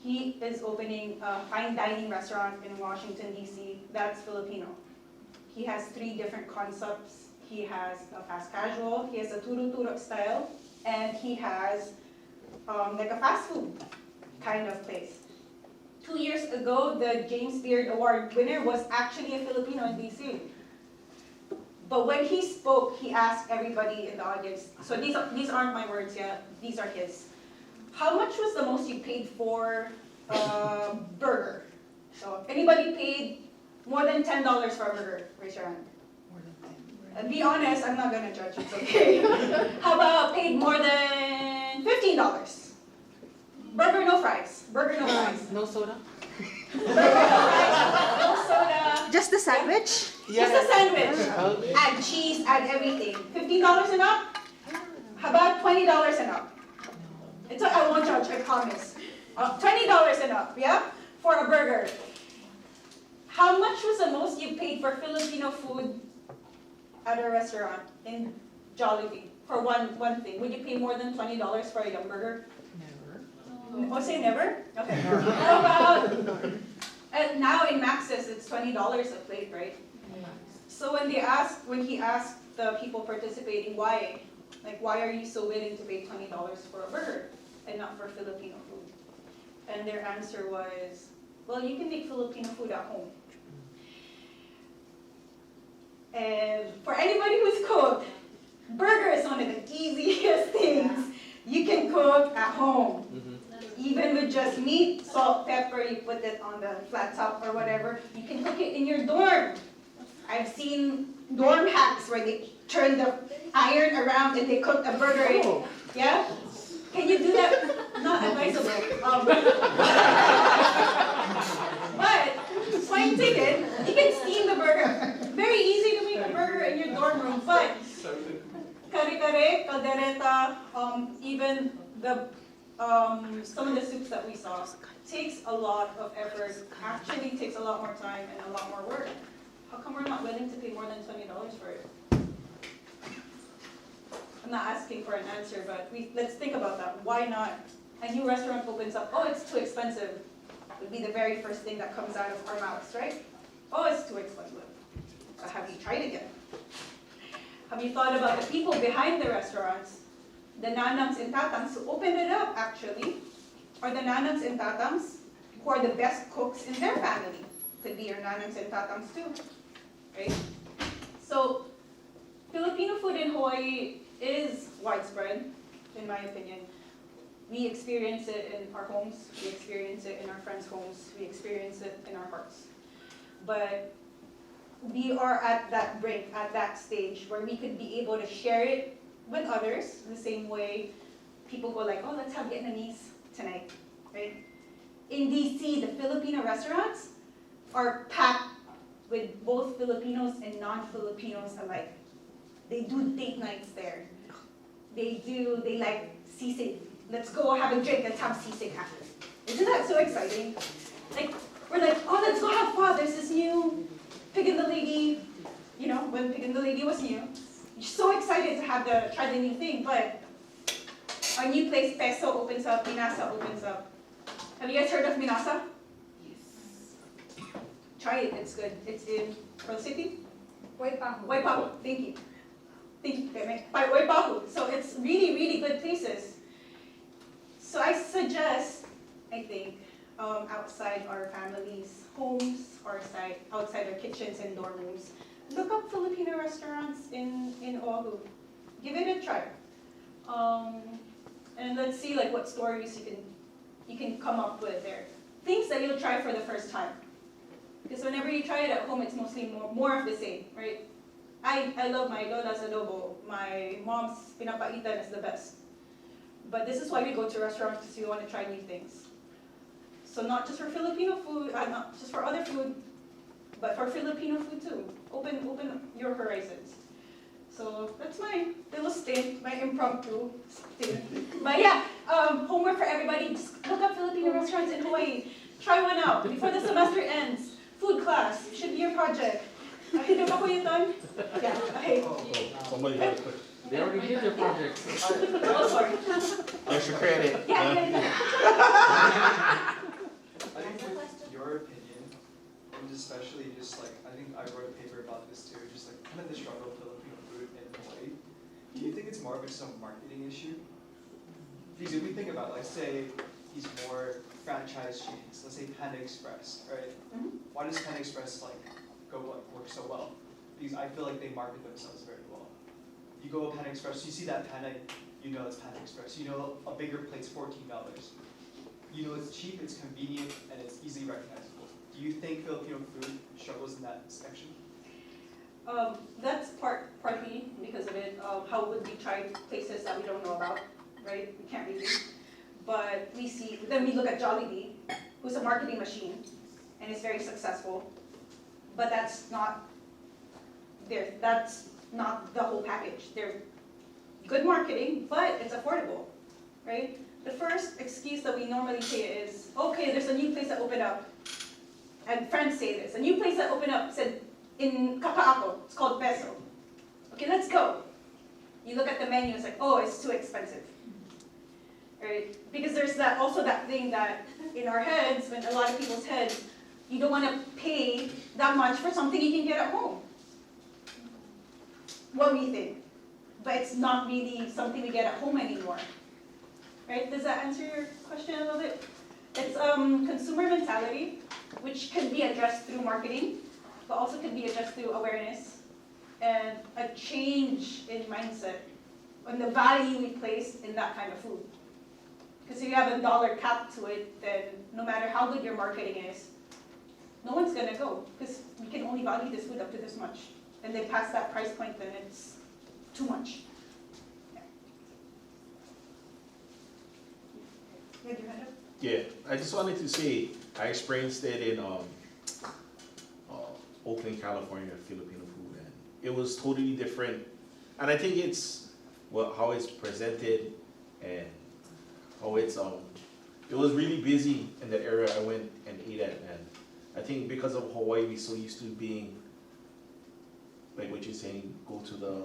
He is opening a fine dining restaurant in Washington, DC. That's Filipino. He has 3 different concepts. He has a fast casual, he has a turo-turo style, and he has like a fast food kind of place. 2 years ago, the James Beard Award winner was actually a Filipino in DC. But when he spoke, he asked everybody in the audience, so these aren't my words yet, these are his. How much was the most you paid for a burger? So if anybody paid more than $10 for a burger, raise your hand. And be honest, I'm not gonna judge, it's okay. How about paid more than $15? Burger, no fries. Burger, no fries. No soda? Burger, no fries, no soda. Just the sandwich? Just a sandwich. Add cheese, add everything. $15 and up? How about $20 and up? It's I won't judge, I promise. $20 and up, yeah? For a burger. How much was the most you paid for Filipino food at a restaurant in Jollibee? For one thing. Would you pay more than $20 for a young burger? Never. Oh, say never? Okay. How about, now in Max's, it's $20 a plate, right? So when he asked the people participating why, like why are you so willing to pay $20 for a burger and not for Filipino food? And their answer was, well, you can make Filipino food at home. And for anybody who's cooked, burger is one of the easiest things you can cook at home. Even with just meat, salt, pepper, you put it on the flat top or whatever. You can cook it in your dorm. I've seen dorm hacks where they turn the iron around and they cook a burger in. Yeah? Can you do that? Not advisable. But, point taken, you can steam the burger. Very easy to make a burger in your dorm room, but kare-kare, caldereta, even the some of the soups that we saw takes a lot of effort, actually takes a lot more time and a lot more work. How come we're not willing to pay more than $20 for it? I'm not asking for an answer, but let's think about that. Why not? A new restaurant opens up, oh, it's too expensive. Would be the very first thing that comes out of our mouths, right? Oh, it's too expensive. But have you tried it yet? Have you thought about the people behind the restaurants? The nanangs and tatangs who opened it up, actually, are the nanangs and tatangs who are the best cooks in their family. Could be your nanangs and tatangs too, right? So, Filipino food in Hawaii is widespread, in my opinion. We experience it in our homes, we experience it in our friends' homes, we experience it in our hearts. But we are at that brink, at that stage, where we could be able to share it with others, the same way people go like, oh, let's have Vietnamese tonight, right? In DC, the Filipino restaurants are packed with both Filipinos and non-Filipinos alike. They do date nights there. They like sisig. Let's go have a drink, let's have sisig after. Isn't that so exciting? Like, we're like, oh, let's go have pho. There's this new Pig and the Lady, you know, when Pig and the Lady was new. You're so excited to try the new thing, but a new place, Peso, opens up, Minasa opens up. Have you guys heard of Minasa? Yes. Try it, it's good. It's in Pearl City? Waipahu, thank you. Thank you, Waipahu. So it's really, really good places. So I suggest, I think, outside our families' homes, or outside our kitchens and dorm rooms, look up Filipino restaurants in Oahu. Give it a try. And let's see like what stories you can come up with there. Things that you'll try for the first time. Because whenever you try it at home, it's mostly more of the same, right? I love my lola's adobo. My mom's pinapaitan is the best. But this is why we go to restaurants, because we want to try new things. So not just for Filipino food, not just for other food, but for Filipino food too. Open your horizons. So that's my little stint, my impromptu stint. But yeah, homework for everybody. Just look up Filipino restaurants in Hawaii. Try one out before the semester ends. Food class should be your project. Hindi ba ko yun, Ton? Yeah, okay. Somebody had a question. They already did their project. Oh, sorry. Extra credit. Yeah. I think with your opinion, and especially just like, I think I wrote a paper about this too, just like kind of the struggle of Filipino food in Hawaii. Do you think it's more of just a marketing issue? Because if we think about, like, say, these more franchise chains, let's say Panda Express, right? Why does Panda Express like work so well? Because I feel like they market themselves very well. You go to Panda Express, you see that Panda, you know it's Panda Express. You know a bigger plate's $14. You know it's cheap, it's convenient, and it's easily recognizable. Do you think Filipino food struggles in that section? That's partly because of it. How would we try places that we don't know about, right? We can't really. But then we look at Jollibee, who's a marketing machine, and is very successful. But that's not the whole package. They're good marketing, but it's affordable, right? The first excuse that we normally say is, okay, there's a new place that opened up. And friends say this, a new place that opened up said in Kaka'ako, it's called Peso. Okay, let's go. You look at the menu, it's like, oh, it's too expensive. Right? Because there's also that thing that in our heads, when a lot of people's heads, you don't want to pay that much for something you can get at home. What we think. But it's not really something we get at home anymore. Right? Does that answer your question a little bit? It's consumer mentality, which can be addressed through marketing, but also can be addressed through awareness and a change in mindset on the value we place in that kind of food. Because if you have a dollar cap to it, then no matter how good your marketing is, no one's gonna go, because we can only value this food up to this much. And then past that price point, then it's too much. Yeah. Your hand up? Yeah, I just wanted to say, I experienced it in Oakland, California, Filipino food, and it was totally different. And I think it's how it's presented and how it's it was really busy in that area I went and ate at, and I think because of Hawaii, we're so used to being like what you're saying, go to the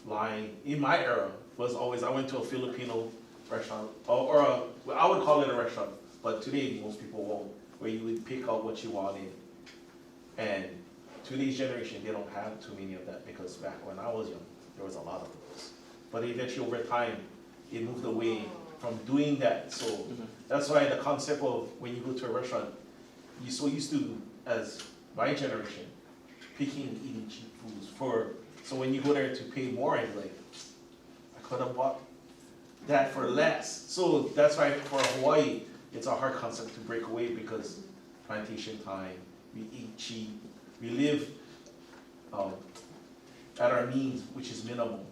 line. In my era, was always I went to a Filipino restaurant, or I would call it a restaurant, but today most people won't, where you would pick out what you wanted. And today's generation, they don't have too many of that, because back when I was young, there was a lot of those. But eventually over time, it moved away from doing that. So that's why the concept of when you go to a restaurant, you're so used to, as my generation, eating cheap foods. So when you go there to pay more, it's like, I could have bought that for less. So that's why for Hawaii, it's a hard concept to break away, because plantation time, we eat cheap, we live at our means, which is minimal.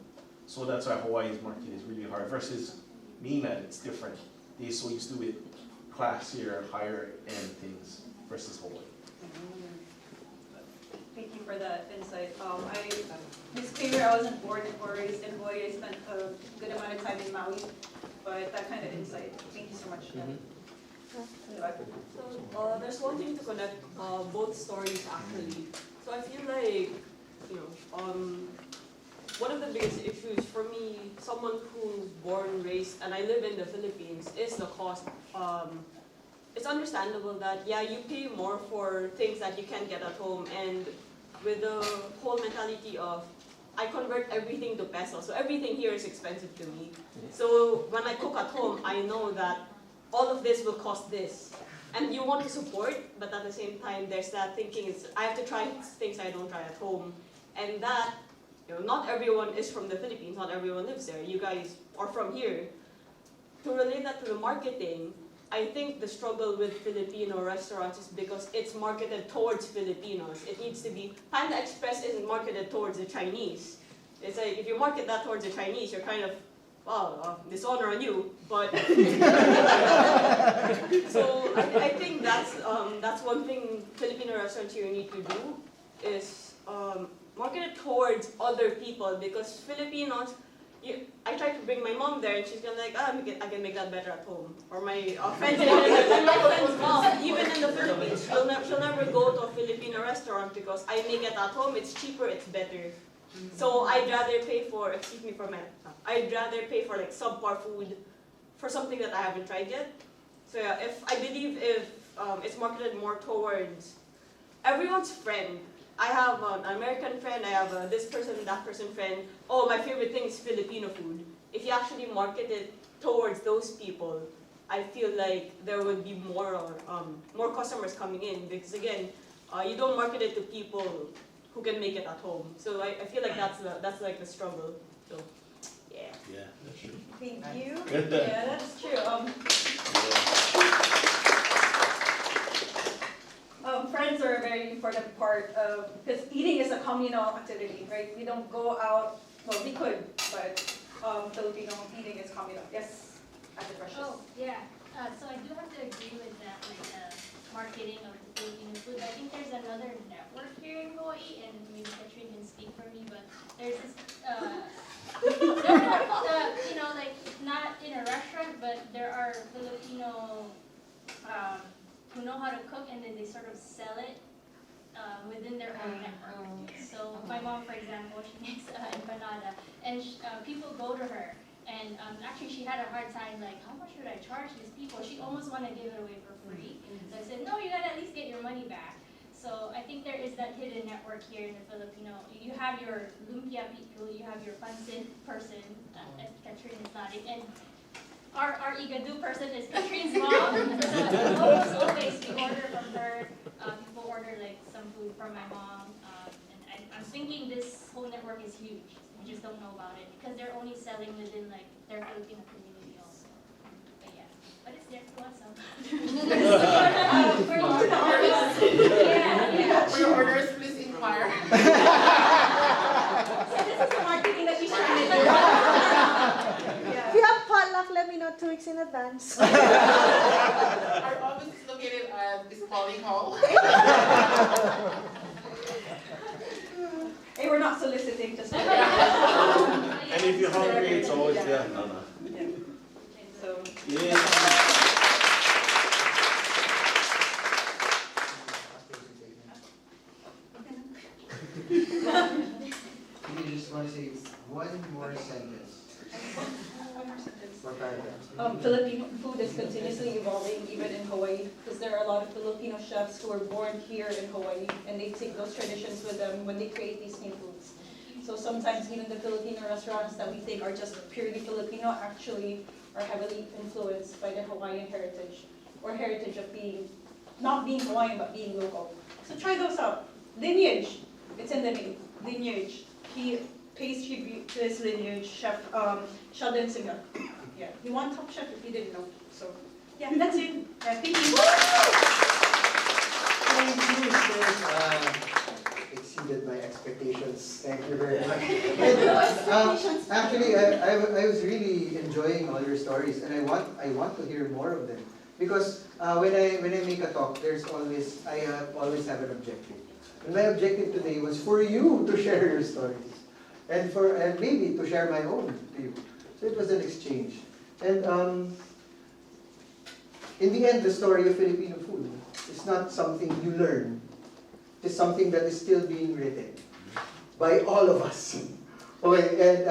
So that's why Hawaii's market is really hard, versus MENA, it's different. They're so used to it, classier, higher end things, versus Hawaii. Thank you for that insight. Disclaimer, I wasn't born or raised in Hawaii. I spent a good amount of time in Maui, but that kind of insight. Thank you so much. So there's one thing to connect both stories actually. So I feel like, one of the biggest issues for me, someone who's born, raised, and I live in the Philippines, is the cost. It's understandable that, yeah, you pay more for things that you can't get at home, and with the whole mentality of, I convert everything to peso, so everything here is expensive to me. So when I cook at home, I know that all of this will cost this. And you want to support, but at the same time, there's that thinking, I have to try things I don't try at home. And that, not everyone is from the Philippines, not everyone lives there. You guys are from here. To relate that to the marketing, I think the struggle with Filipino restaurants is because it's marketed towards Filipinos. It needs to be, Panda Express isn't marketed towards the Chinese. It's like, if you market that towards the Chinese, you're kind of, dishonor on you, but so I think that's one thing Filipino restaurants here need to do, is market it towards other people, because Filipinos, I try to bring my mom there, and she's gonna like, I can make that better at home. Or my friend's mom, even in the Philippines, she'll never go to a Filipino restaurant because I make it at home, it's cheaper, it's better. So I'd rather pay for, I'd rather pay for like subpar food for something that I haven't tried yet. So yeah, I believe if it's marketed more towards everyone's friend. I have an American friend, I have this person, that person friend. Oh, my favorite thing is Filipino food. If you actually market it towards those people, I feel like there would be more customers coming in, because again, you don't market it to people who can make it at home. So I feel like that's like the struggle. So yeah. Yeah, that's true. Thank you. Yeah, that's true. Friends are a very important part of, because eating is a communal activity, right? We don't go out, well, we could, but Filipino eating is communal. Yes, at the Precious. Oh, yeah. So I do have to agree with that, with the marketing of the Filipino food. I think there's another network here in Hawaii, and maybe Katrina can speak for me, but there's this, you know, like not in a restaurant, but there are Filipino who know how to cook, and then they sort of sell it within their own network. So my mom, for example, she makes empanada, and people go to her. And actually, she had a hard time, like, how much should I charge these people? She almost wanted to give it away for free. So I said, no, you gotta at least get your money back. So I think there is that hidden network here in the Filipino. You have your lumpia people, you have your pancit person, as Katrina is nodding, and our igadu person is Katrine's mom. So almost always we order from her. People order like some food from my mom. And I'm thinking this whole network is huge. We just don't know about it because they're only selling within like their Filipino community also. But yeah, but it's there for some. For your orders, yeah. For your orders, please inquire. So this is the marketing that she's trying to do. If you have potluck, let me know 2 weeks in advance. Our office is located at this Pauling Hall. Hey, we're not soliciting, just And if you're hungry, it's always there. No. So Yeah. You just want to say one more sentence. Filipino food is continuously evolving even in Hawaii because there are a lot of Filipino chefs who are born here in Hawaii and they take those traditions with them when they create these new foods. So sometimes even the Filipino restaurants that we think are just purely Filipino actually are heavily influenced by the Hawaiian heritage or heritage of not being Hawaiian but being local. So try those out. Lineage, it's in the name, lineage. He pays tribute to his lineage, Chef Sheldon Singer. Yeah, he won Top Chef if you didn't know. So yeah, that's it. Yeah, thank you. Thank you, sir. Exceeded my expectations. Thank you very much. Actually, I was really enjoying all your stories, and I want to hear more of them because when I make a talk, I always have an objective. And my objective today was for you to share your stories, and maybe to share my own to you. So it was an exchange, and in the end, the story of Filipino food is not something you learn. It's something that is still being written by all of us. Okay, and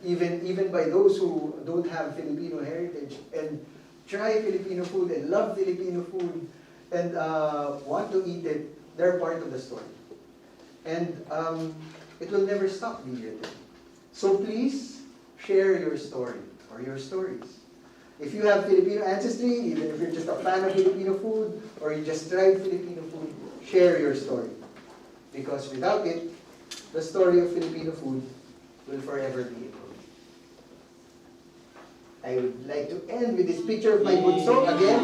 even by those who don't have Filipino heritage and try Filipino food and love Filipino food and want to eat it, they're part of the story. And it will never stop being written. So please share your story or your stories. If you have Filipino ancestry, even if you're just a fan of Filipino food or you just tried Filipino food, share your story. Because without it, the story of Filipino food will forever be incomplete. I would like to end with this picture of my bunso again.